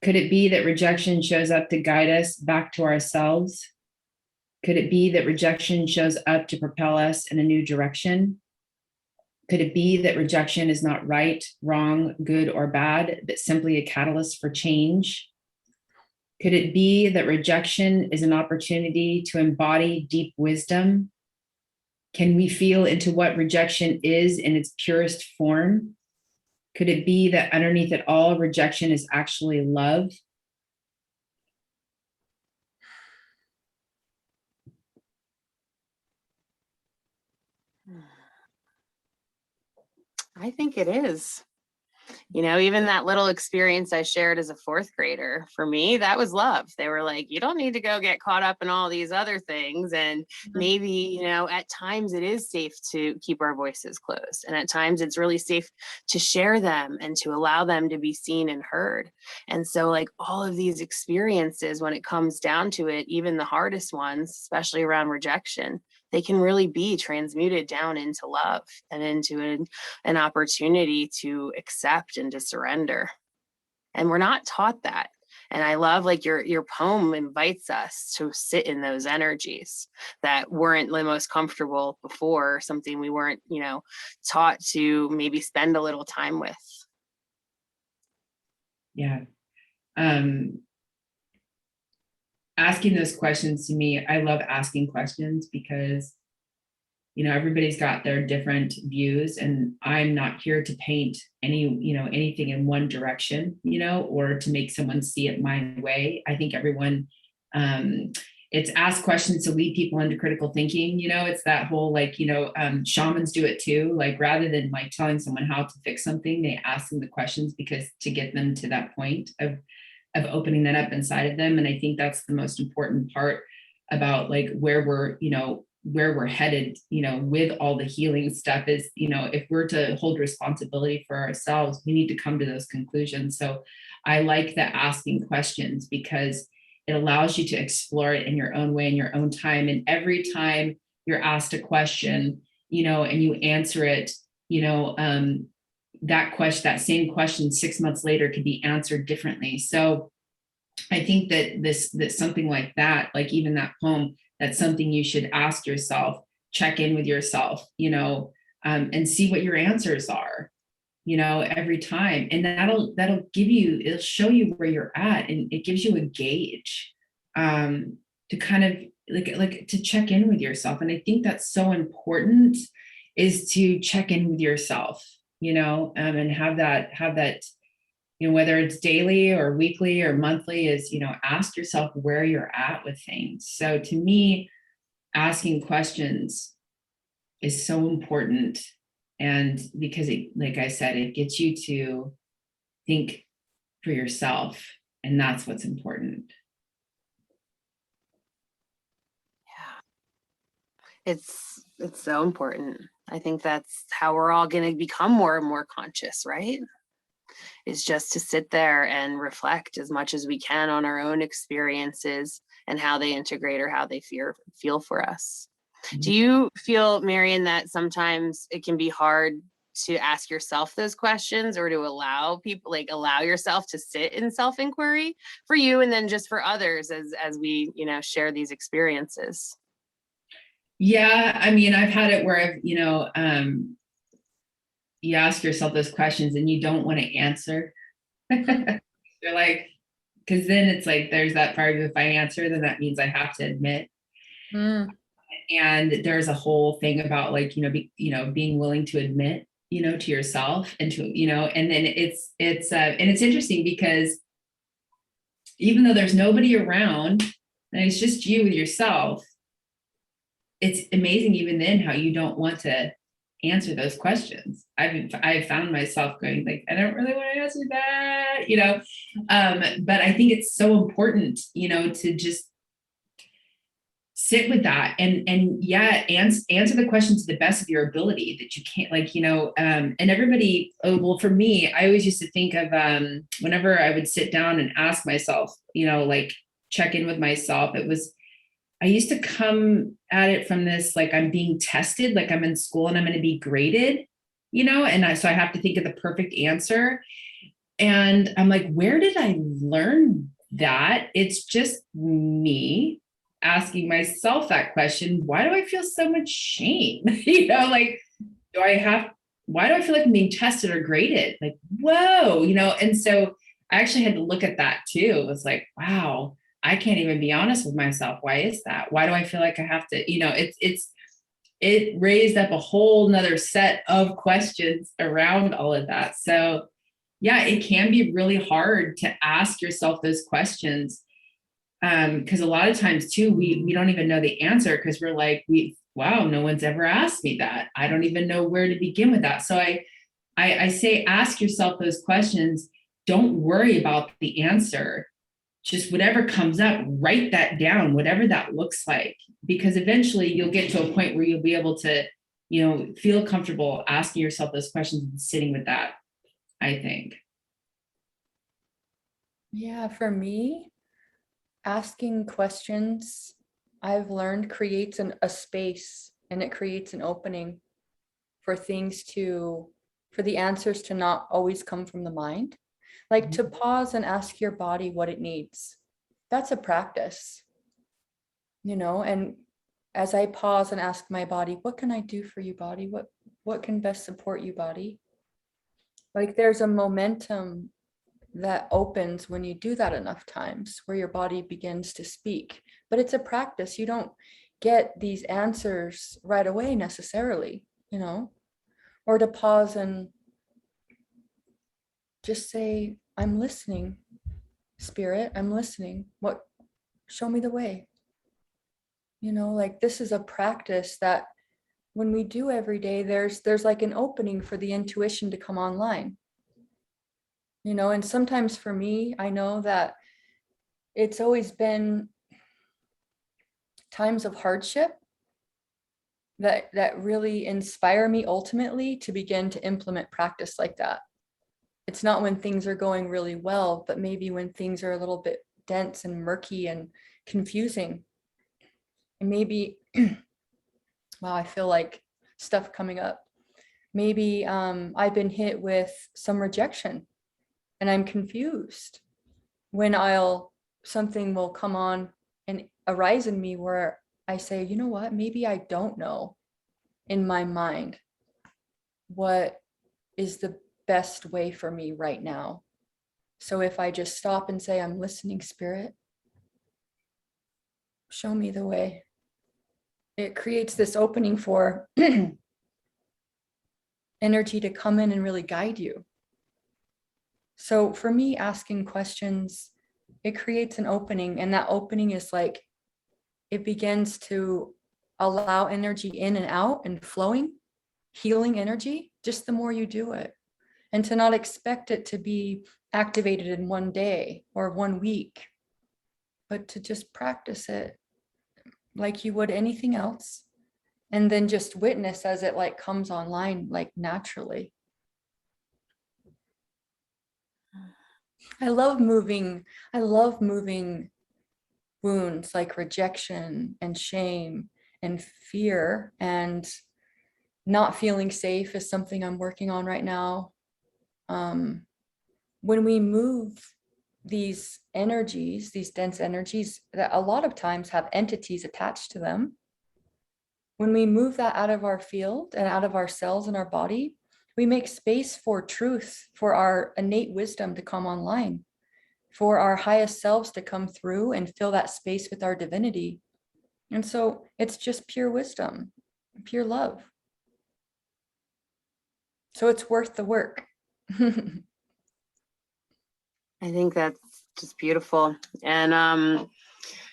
[SPEAKER 3] Could it be that rejection shows up to guide us back to ourselves? Could it be that rejection shows up to propel us in a new direction? Could it be that rejection is not right, wrong, good, or bad, but simply a catalyst for change? Could it be that rejection is an opportunity to embody deep wisdom? Can we feel into what rejection is in its purest form? Could it be that underneath it all, rejection is actually love?
[SPEAKER 1] I think it is. You know, even that little experience I shared as a fourth grader, for me, that was love. They were like, you don't need to go get caught up in all these other things. And maybe, you know, at times it is safe to keep our voices closed. And at times it's really safe to share them and to allow them to be seen and heard. And so, like, all of these experiences, when it comes down to it, even the hardest ones, especially around rejection, they can really be transmuted down into love and into an opportunity to accept and to surrender. And we're not taught that. And I love like your poem invites us to sit in those energies that weren't the most comfortable before, something we weren't, you know, taught to maybe spend a little time with.
[SPEAKER 3] Yeah. Asking those questions, to me, I love asking questions because, you know, everybody's got their different views, and I'm not here to paint anything in one direction, or to make someone see it my way. I think everyone, it's ask questions to lead people into critical thinking. It's that whole shamans do it too. Like, rather than like telling someone how to fix something, they ask them the questions because to get them to that point of opening that up inside of them. And I think that's the most important part about like where we're headed, with all the healing stuff is, if we're to hold responsibility for ourselves, we need to come to those conclusions. So I like the asking questions because it allows you to explore it in your own way, in your own time. And every time you're asked a question, and you answer it, that same question 6 months later could be answered differently. So I think that something like that, like even that poem, that's something you should ask yourself, check in with yourself, and see what your answers are, every time. And that'll it'll show you where you're at, and it gives you a gauge to kind of like to check in with yourself. And I think that's so important, is to check in with yourself, and have that, whether it's daily or weekly or monthly, is, ask yourself where you're at with things. So to me, asking questions is so important, And because it, like I said, it gets you to think for yourself, and that's what's important.
[SPEAKER 1] Yeah. It's so important. I think that's how we're all going to become more and more conscious, right? Is just to sit there and reflect as much as we can on our own experiences and how they integrate or how they feel for us. Do you feel, Marian, that sometimes it can be hard to ask yourself those questions, or to allow people, like allow yourself to sit in self-inquiry for you and then just for others as we, share these experiences?
[SPEAKER 3] Yeah, I mean, I've had it where I've, you ask yourself those questions and you don't want to answer. You're like, because then it's like, there's that part of, if I answer, then that means I have to admit. And there's a whole thing about like, being willing to admit, to yourself and to, and then it's and it's interesting because even though there's nobody around and it's just you with yourself, it's amazing even then how you don't want to answer those questions. I've found myself going like, I don't really want to answer that, but I think it's so important, to just sit with that and answer the questions to the best of your ability that you can't, and everybody, for me, I always used to think of whenever I would sit down and ask myself, check in with myself, I used to come at it from this, like I'm being tested, like I'm in school and I'm going to be graded, so I have to think of the perfect answer. And I'm like, where did I learn that? It's just me asking myself that question. Why do I feel so much shame? Why do I feel like I'm being tested or graded? Like, whoa, and so I actually had to look at that too. It was like, wow, I can't even be honest with myself. Why is that? Why do I feel like I have to, it raised up a whole nother set of questions around all of that. So yeah, it can be really hard to ask yourself those questions. Because a lot of times too, we don't even know the answer because we're like, wow, no one's ever asked me that. I don't even know where to begin with that. So I say, ask yourself those questions. Don't worry about the answer. Just whatever comes up, write that down, whatever that looks like, because eventually you'll get to a point where you'll be able to, feel comfortable asking yourself those questions and sitting with that, I think.
[SPEAKER 4] Yeah, for me, asking questions, I've learned, creates a space, and it creates an opening for for the answers to not always come from the mind. Like to pause and ask your body what it needs. That's a practice, and as I pause and ask my body, what can I do for you, body? What can best support you, body? Like there's a momentum that opens when you do that enough times, where your body begins to speak. But it's a practice. You don't get these answers right away necessarily, or to pause and just say, I'm listening, spirit, I'm listening. Show me the way. Like this is a practice that when we do every day, there's like an opening for the intuition to come online. And sometimes for me, I know that it's always been times of hardship that really inspire me ultimately to begin to implement practice like that. It's not when things are going really well, but maybe when things are a little bit dense and murky and confusing. And maybe, wow, I feel like stuff coming up. Maybe I've been hit with some rejection and I'm confused when something will come on and arise in me where I say, you know what, maybe I don't know in my mind what is the best way for me right now. So if I just stop and say, I'm listening, spirit, show me the way. It creates this opening for energy to come in and really guide you. So for me, asking questions, it creates an opening, and that opening is like, it begins to allow energy in and out and flowing, healing energy. just the more you do it, and to not expect it to be activated in one day or 1 week, but to just practice it like you would anything else, and then just witness as it like comes online, like naturally. I love moving wounds like rejection and shame and fear, and not feeling safe is something I'm working on right now. When we move these energies, these dense energies that a lot of times have entities attached to them, when we move that out of our field and out of our cells and our body, we make space for truth, for our innate wisdom to come online, for our highest selves to come through and fill that space with our divinity. And so it's just pure wisdom, pure love. So it's worth the work.
[SPEAKER 1] I think that's just beautiful. And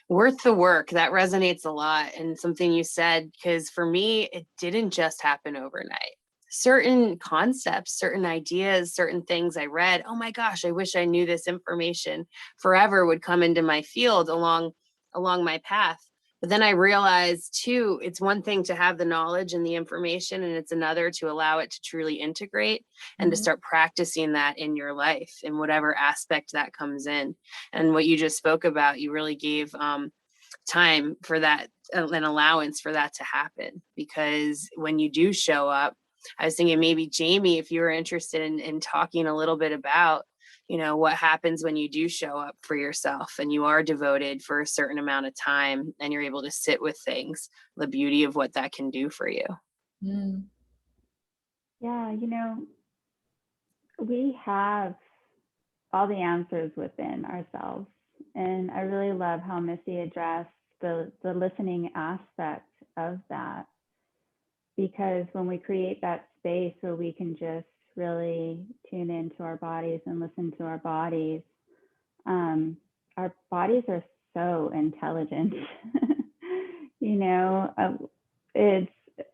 [SPEAKER 1] worth the work, that resonates a lot. And something you said, because for me, it didn't just happen overnight. Certain concepts, certain ideas, certain things I read, oh my gosh, I wish I knew this information, forever would come into my field along my path. But then I realized too, it's one thing to have the knowledge and the information, and it's another to allow it to truly integrate and to start practicing that in your life in whatever aspect that comes in. And what you just spoke about, you really gave time for that, an allowance for that to happen. Because when you do show up, I was thinking maybe Jamie, if you were interested in talking a little bit about, what happens when you do show up for yourself and you are devoted for a certain amount of time and you're able to sit with things, the beauty of what that can do for you.
[SPEAKER 2] Yeah, we have all the answers within ourselves. And I really love how Missy addressed the listening aspect of that. Because when we create that space where we can just really tune into our bodies and listen to our bodies are so intelligent. It's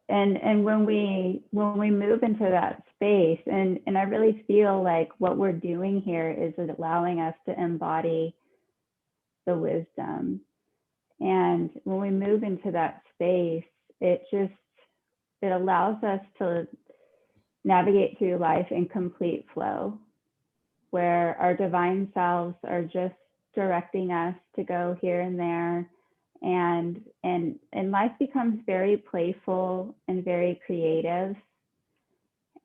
[SPEAKER 2] and when we move into that space, and I really feel like what we're doing here is allowing us to embody the wisdom. And when we move into that space, it allows us to navigate through life in complete flow, where our divine selves are just directing us to go here and there, and life becomes very playful and very creative.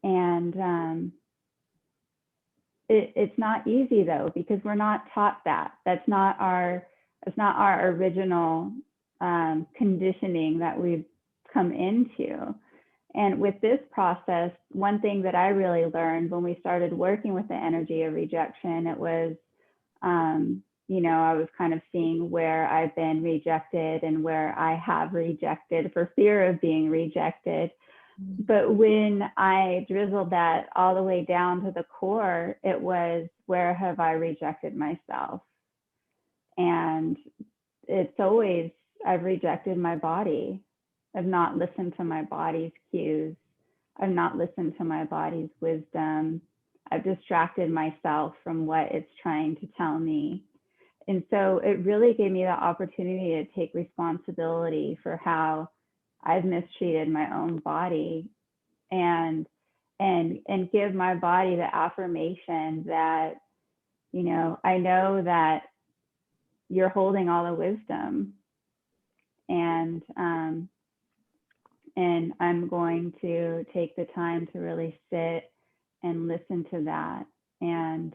[SPEAKER 2] And it's not easy though, because we're not taught that. It's not our original conditioning that we've come into. And with this process, one thing that I really learned when we started working with the energy of rejection, it was, I was kind of seeing where I've been rejected and where I have rejected for fear of being rejected. But when I drizzled that all the way down to the core, it was, where have I rejected myself? And it's always, I've rejected my body. I've not listened to my body's cues. I've not listened to my body's wisdom. I've distracted myself from what it's trying to tell me. And so it really gave me the opportunity to take responsibility for how I've mistreated my own body, and give my body the affirmation that, I know that you're holding all the wisdom, and I'm going to take the time to really sit and listen to that. And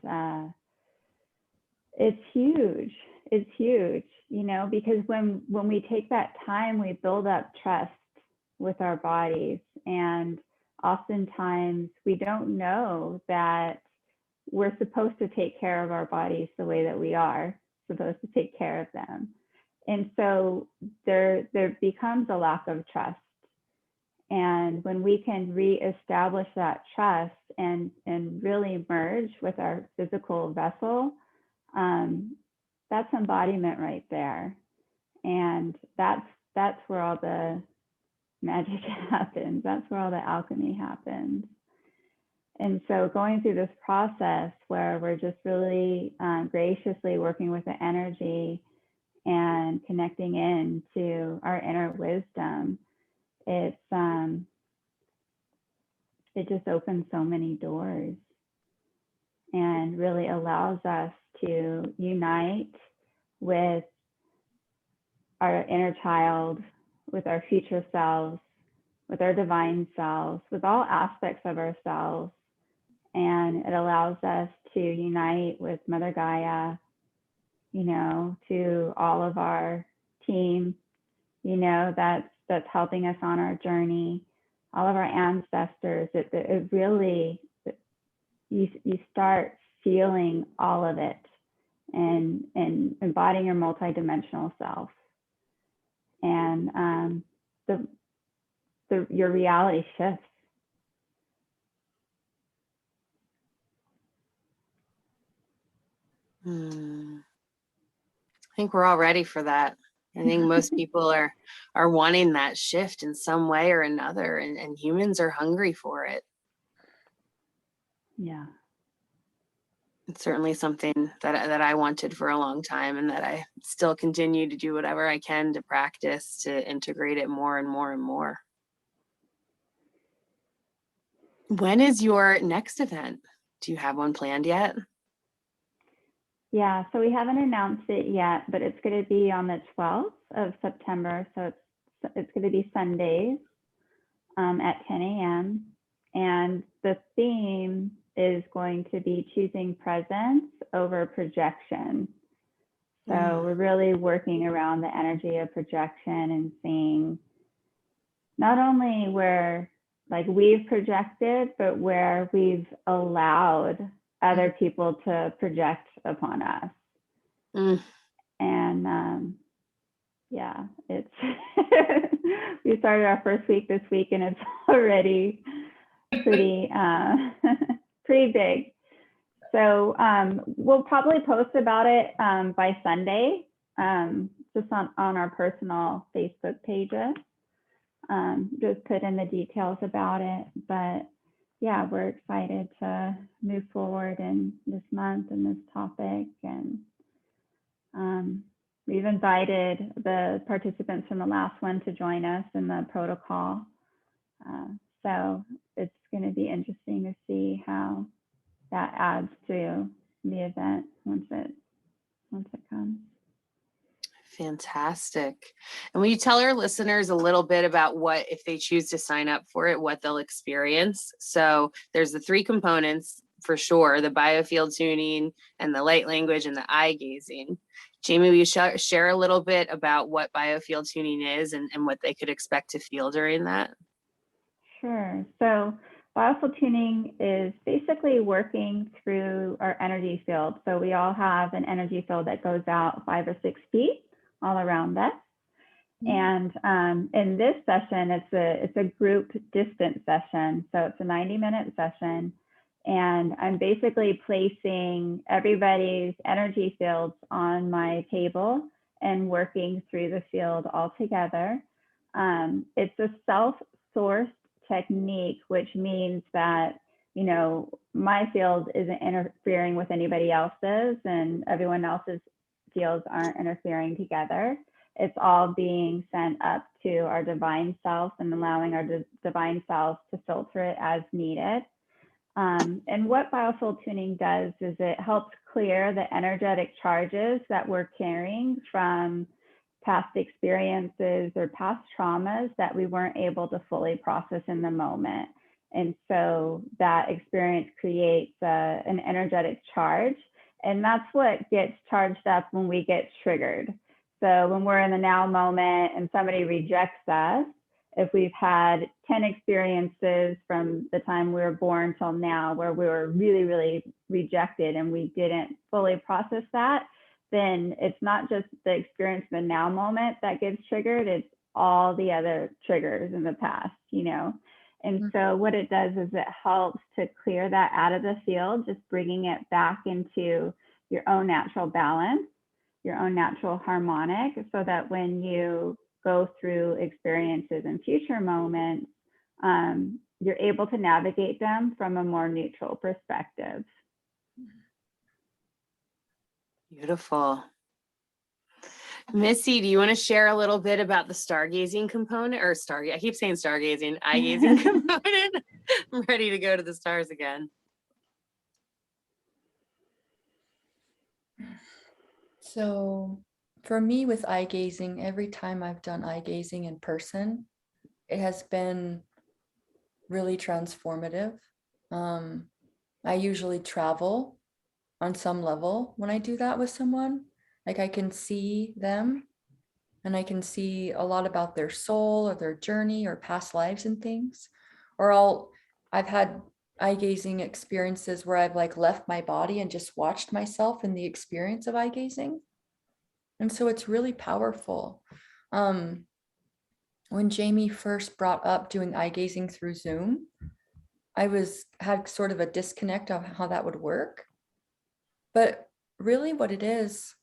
[SPEAKER 2] it's huge. It's huge, because when we take that time, we build up trust with our bodies. And oftentimes we don't know that we're supposed to take care of our bodies the way that we are supposed to take care of them. And so there becomes a lack of trust. And when we can reestablish that trust and really merge with our physical vessel, that's embodiment right there. And that's where all the magic happens. That's where all the alchemy happens. And so going through this process where we're just really graciously working with the energy and connecting in to our inner wisdom, it just opens so many doors and really allows us to unite with our inner child, with our future selves, with our divine selves, with all aspects of ourselves. And it allows us to unite with Mother Gaia, you know, to all of our team, you know, that's helping us on our journey, all of our ancestors. It really, you start feeling all of it and embodying your multidimensional self. And your reality shifts.
[SPEAKER 1] I think we're all ready for that. I think most people are wanting that shift in some way or another, and humans are hungry for it.
[SPEAKER 2] Yeah.
[SPEAKER 1] It's certainly something that I wanted for a long time, and that I still continue to do whatever I can to practice to integrate it more and more and more. When is your next event? Do you have one planned yet?
[SPEAKER 2] Yeah, so we haven't announced it yet, but it's going to be on the 12th of September. So it's going to be Sundays at 10 a.m. And the theme is going to be choosing presence over projection. So we're really working around the energy of projection and seeing not only where like we've projected, but where we've allowed other people to project upon us. And yeah, it's we started our first week this week, and it's already pretty pretty big. So we'll probably post about it by Sunday, just on our personal Facebook pages. Just put in the details about it. But yeah, we're excited to move forward in this month and this topic. And we've invited the participants from the last one to join us in the protocol. So it's going to be interesting to see how that adds to the event once it comes.
[SPEAKER 1] Fantastic. And will you tell our listeners a little bit about what, if they choose to sign up for it, what they'll experience? So there's the 3 components for sure, the biofield tuning and the light language and the eye gazing. Jamie, will you share a little bit about what biofield tuning is and what they could expect to feel during that?
[SPEAKER 2] Sure. So biofield tuning is basically working through our energy field. So we all have an energy field that goes out 5 or 6 feet all around us. And in this session, it's a group distance session. So it's a 90-minute session. And I'm basically placing everybody's energy fields on my table and working through the field all together. It's a self-sourced technique, which means that, you know, my field isn't interfering with anybody else's, and everyone else's fields aren't interfering together. It's all being sent up to our divine self and allowing our divine self to filter it as needed. And what biofield tuning does is it helps clear the energetic charges that we're carrying from past experiences or past traumas that we weren't able to fully process in the moment. And so that experience creates an energetic charge. And that's what gets charged up when we get triggered. So when we're in the now moment and somebody rejects us, if we've had 10 experiences from the time we were born till now where we were really, really rejected and we didn't fully process that, then it's not just the experience in the now moment that gets triggered, it's all the other triggers in the past, you know? And so what it does is it helps to clear that out of the field, just bringing it back into your own natural balance, your own natural harmonic, so that when you go through experiences in future moments, you're able to navigate them from a more neutral perspective.
[SPEAKER 1] Beautiful. Missy, do you want to share a little bit about the stargazing component, or I keep saying stargazing, eye gazing component? I'm ready to go to the stars again.
[SPEAKER 4] So for me with eye gazing, every time I've done eye gazing in person, it has been really transformative. I usually travel on some level when I do that with someone. Like I can see them and I can see a lot about their soul or their journey or past lives and things. Or I've had eye gazing experiences where I've like left my body and just watched myself in the experience of eye gazing. And so it's really powerful. When Jamie first brought up doing eye gazing through Zoom, I had sort of a disconnect of how that would work. But really what it is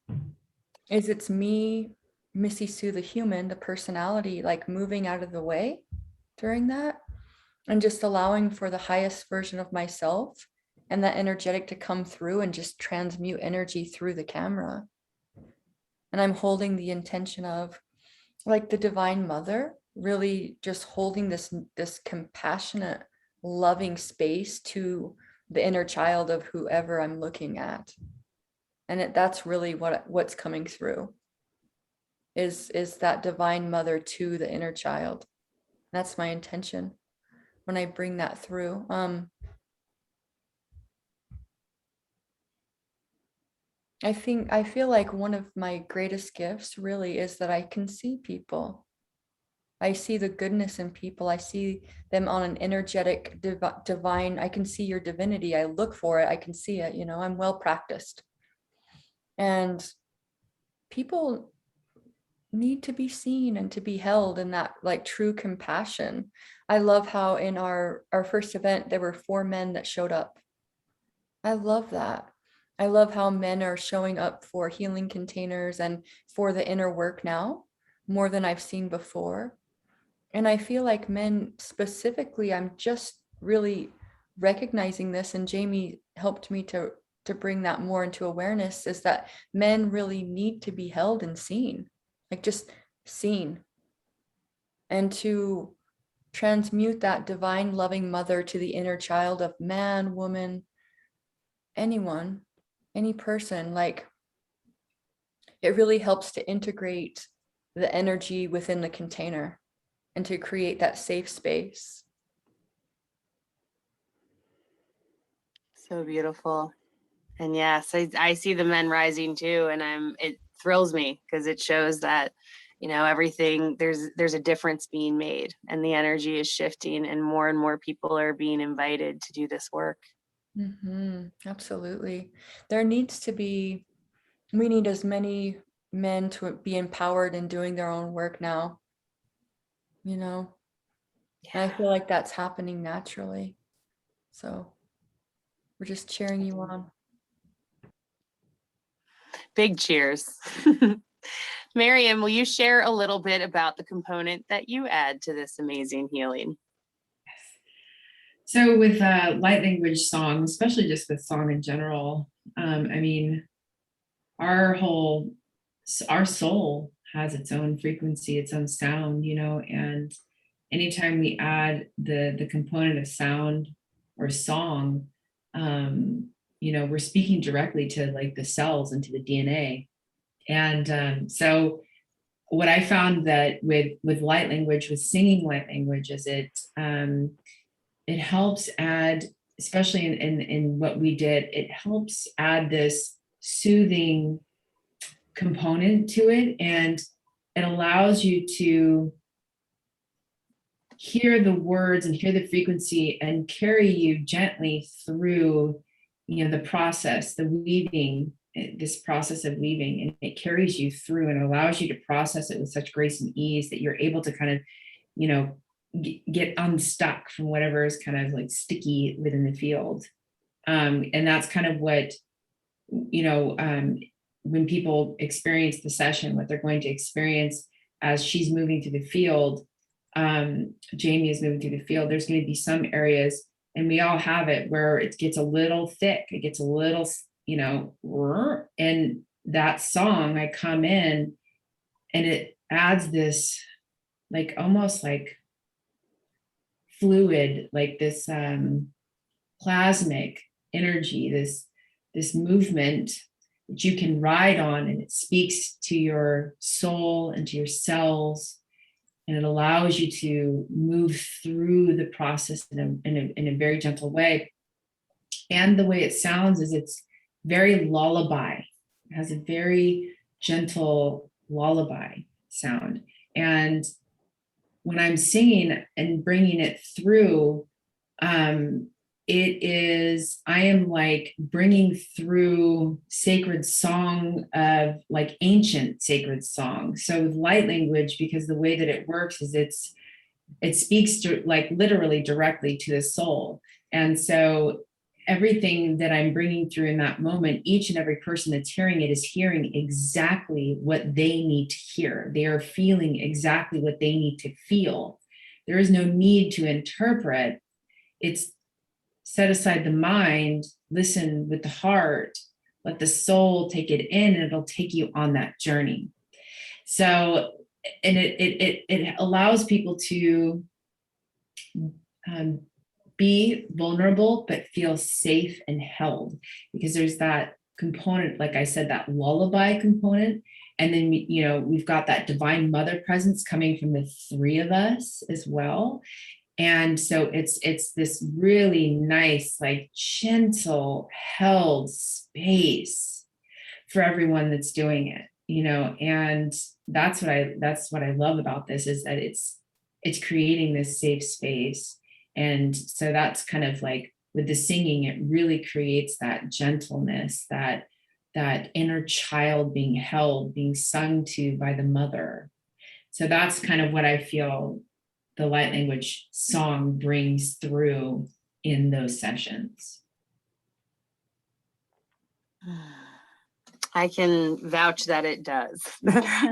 [SPEAKER 4] it's me, Missy Sue, the human, the personality, like moving out of the way during that and just allowing for the highest version of myself and that energetic to come through and just transmute energy through the camera. And I'm holding the intention of like the Divine Mother, really just holding this compassionate, loving space to the inner child of whoever I'm looking at. And that's really what's coming through is that Divine Mother to the inner child. That's my intention when I bring that through. I feel like one of my greatest gifts really is that I can see people. I see the goodness in people. I see them on an energetic, divine. I can see your divinity. I look for it. I can see it. I'm well practiced. And people need to be seen and to be held in that like true compassion. I love how in our first event, there were 4 men that showed up. I love that. I love how men are showing up for healing containers and for the inner work now, more than I've seen before. And I feel like men specifically, I'm just really recognizing this, and Jamie helped me to bring that more into awareness, is that men really need to be held and seen, like just seen. And to transmute that divine loving mother to the inner child of man, woman, anyone, any person, like it really helps to integrate the energy within the container and to create that safe space.
[SPEAKER 1] So beautiful. And yes, I see the men rising too, and it thrills me because it shows that, everything, there's a difference being made and the energy is shifting and more people are being invited to do this work.
[SPEAKER 4] Absolutely. We need as many men to be empowered in doing their own work now, And I feel like that's happening naturally. So we're just cheering you on.
[SPEAKER 1] Big cheers. Miriam, will you share a little bit about the component that you add to this amazing healing?
[SPEAKER 3] So with light language song, especially just with song in general, our soul has its own frequency, its own sound, and anytime we add the component of sound or song, we're speaking directly to like the cells and to the DNA. And so what I found that with light language, with singing light language, is it helps add, especially in what we did, it helps add this soothing component to it, and it allows you to hear the words and hear the frequency and carry you gently through the process, this process of weaving, and it carries you through and allows you to process it with such grace and ease that you're able to kind of get unstuck from whatever is kind of like sticky within the field. And that's kind of what when people experience the session, what they're going to experience as she's moving through the field, Jamie is moving through the field, there's going to be some areas, and we all have it, where it gets a little thick, it gets a little, and that song, I come in and it adds this, like, almost like fluid, like this plasmic energy, this movement that you can ride on, and it speaks to your soul and to your cells, and it allows you to move through the process in a very gentle way. And the way it sounds is it's very lullaby. It has a very gentle lullaby sound. And when I'm singing and bringing it through, I am like bringing through sacred song of like ancient sacred song. So with light language, because the way that it works is it speaks to, like, literally directly to the soul. And so everything that I'm bringing through in that moment, each and every person that's hearing it is hearing exactly what they need to hear. They are feeling exactly what they need to feel. There is no need to interpret. It's set aside the mind, listen with the heart, let the soul take it in, and it'll take you on that journey. So, and it allows people to be vulnerable, but feel safe and held, because there's that component, like I said, that lullaby component. And then, we've got that divine mother presence coming from the three of us as well. And so it's this really nice, like, gentle, held space for everyone that's doing it, and that's what I love about this, is that it's creating this safe space. And so that's kind of like with the singing, it really creates that gentleness, that inner child being held, being sung to by the mother. So that's kind of what I feel the light language song brings through in those sessions.
[SPEAKER 1] I can vouch that it does.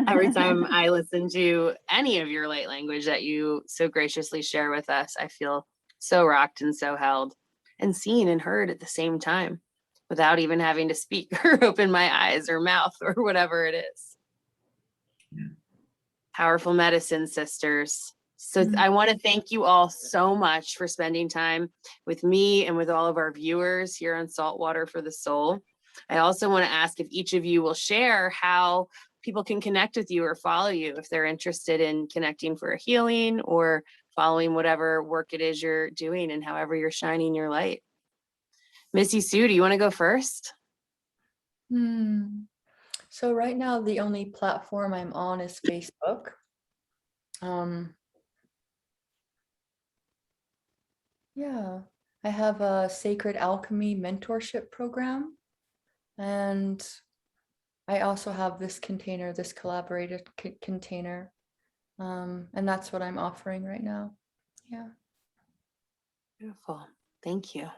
[SPEAKER 1] Every time I listen to any of your light language that you so graciously share with us, I feel so rocked and so held and seen and heard at the same time, without even having to speak or open my eyes or mouth or whatever it is.
[SPEAKER 3] Yeah.
[SPEAKER 1] Powerful medicine, sisters. So I want to thank you all so much for spending time with me and with all of our viewers here on Saltwater for the Soul. I also want to ask if each of you will share how people can connect with you or follow you if they're interested in connecting for a healing or following whatever work it is you're doing and however you're shining your light. Missy Sue, do you want to go first?
[SPEAKER 4] So right now, the only platform I'm on is Facebook. Yeah, I have a Sacred Alchemy mentorship program, and I also have this container, this collaborated container, and that's what I'm offering right now. Yeah.
[SPEAKER 1] Beautiful. Thank you.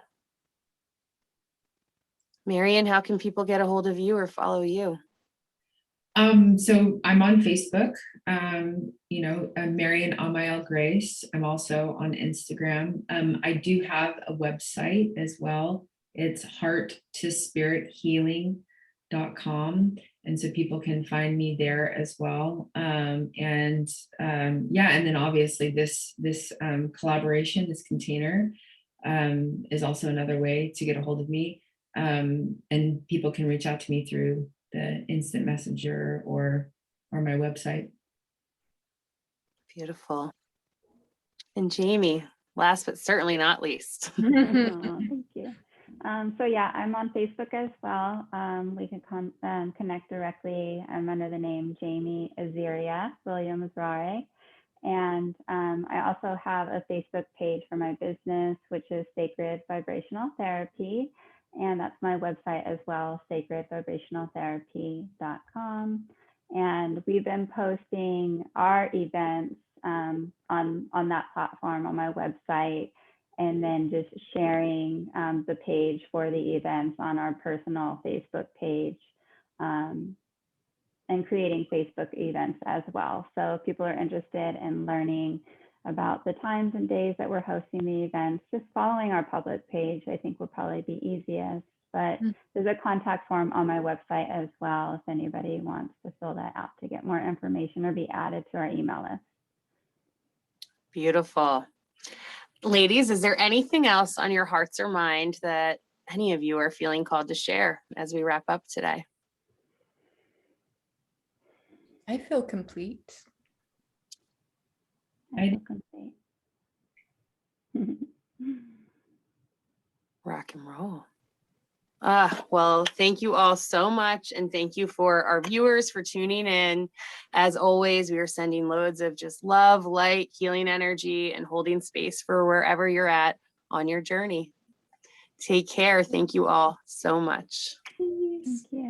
[SPEAKER 1] Marian, how can people get a hold of you or follow you?
[SPEAKER 3] So I'm on Facebook, Marian Amael Grace. I'm also on Instagram. I do have a website as well. It's hearttospirithealing.com. And so people can find me there as well. And then obviously this collaboration, this container, is also another way to get a hold of me. And people can reach out to me through the instant messenger or my website.
[SPEAKER 1] Beautiful. And Jamie, last but certainly not least.
[SPEAKER 2] Thank you. So yeah, I'm on Facebook as well. We can connect directly. I'm under the name Jamie Aziria Williams-Rare. And I also have a Facebook page for my business, which is Sacred Vibrational Therapy. And that's my website as well, sacredvibrationaltherapy.com. And we've been posting our events on that platform on my website, and then just sharing the page for the events on our personal Facebook page, and creating Facebook events as well. So if people are interested in learning about the times and days that we're hosting the events, just following our public page, I think will probably be easiest. But there's a contact form on my website as well if anybody wants to fill that out to get more information or be added to our email list.
[SPEAKER 1] Beautiful. Ladies, is there anything else on your hearts or mind that any of you are feeling called to share as we wrap up today?
[SPEAKER 4] I feel complete.
[SPEAKER 2] I feel complete.
[SPEAKER 1] Rock and roll. Well, thank you all so much. And thank you for our viewers for tuning in. As always, we are sending loads of just love, light, healing energy, and holding space for wherever you're at on your journey. Take care. Thank you all so much.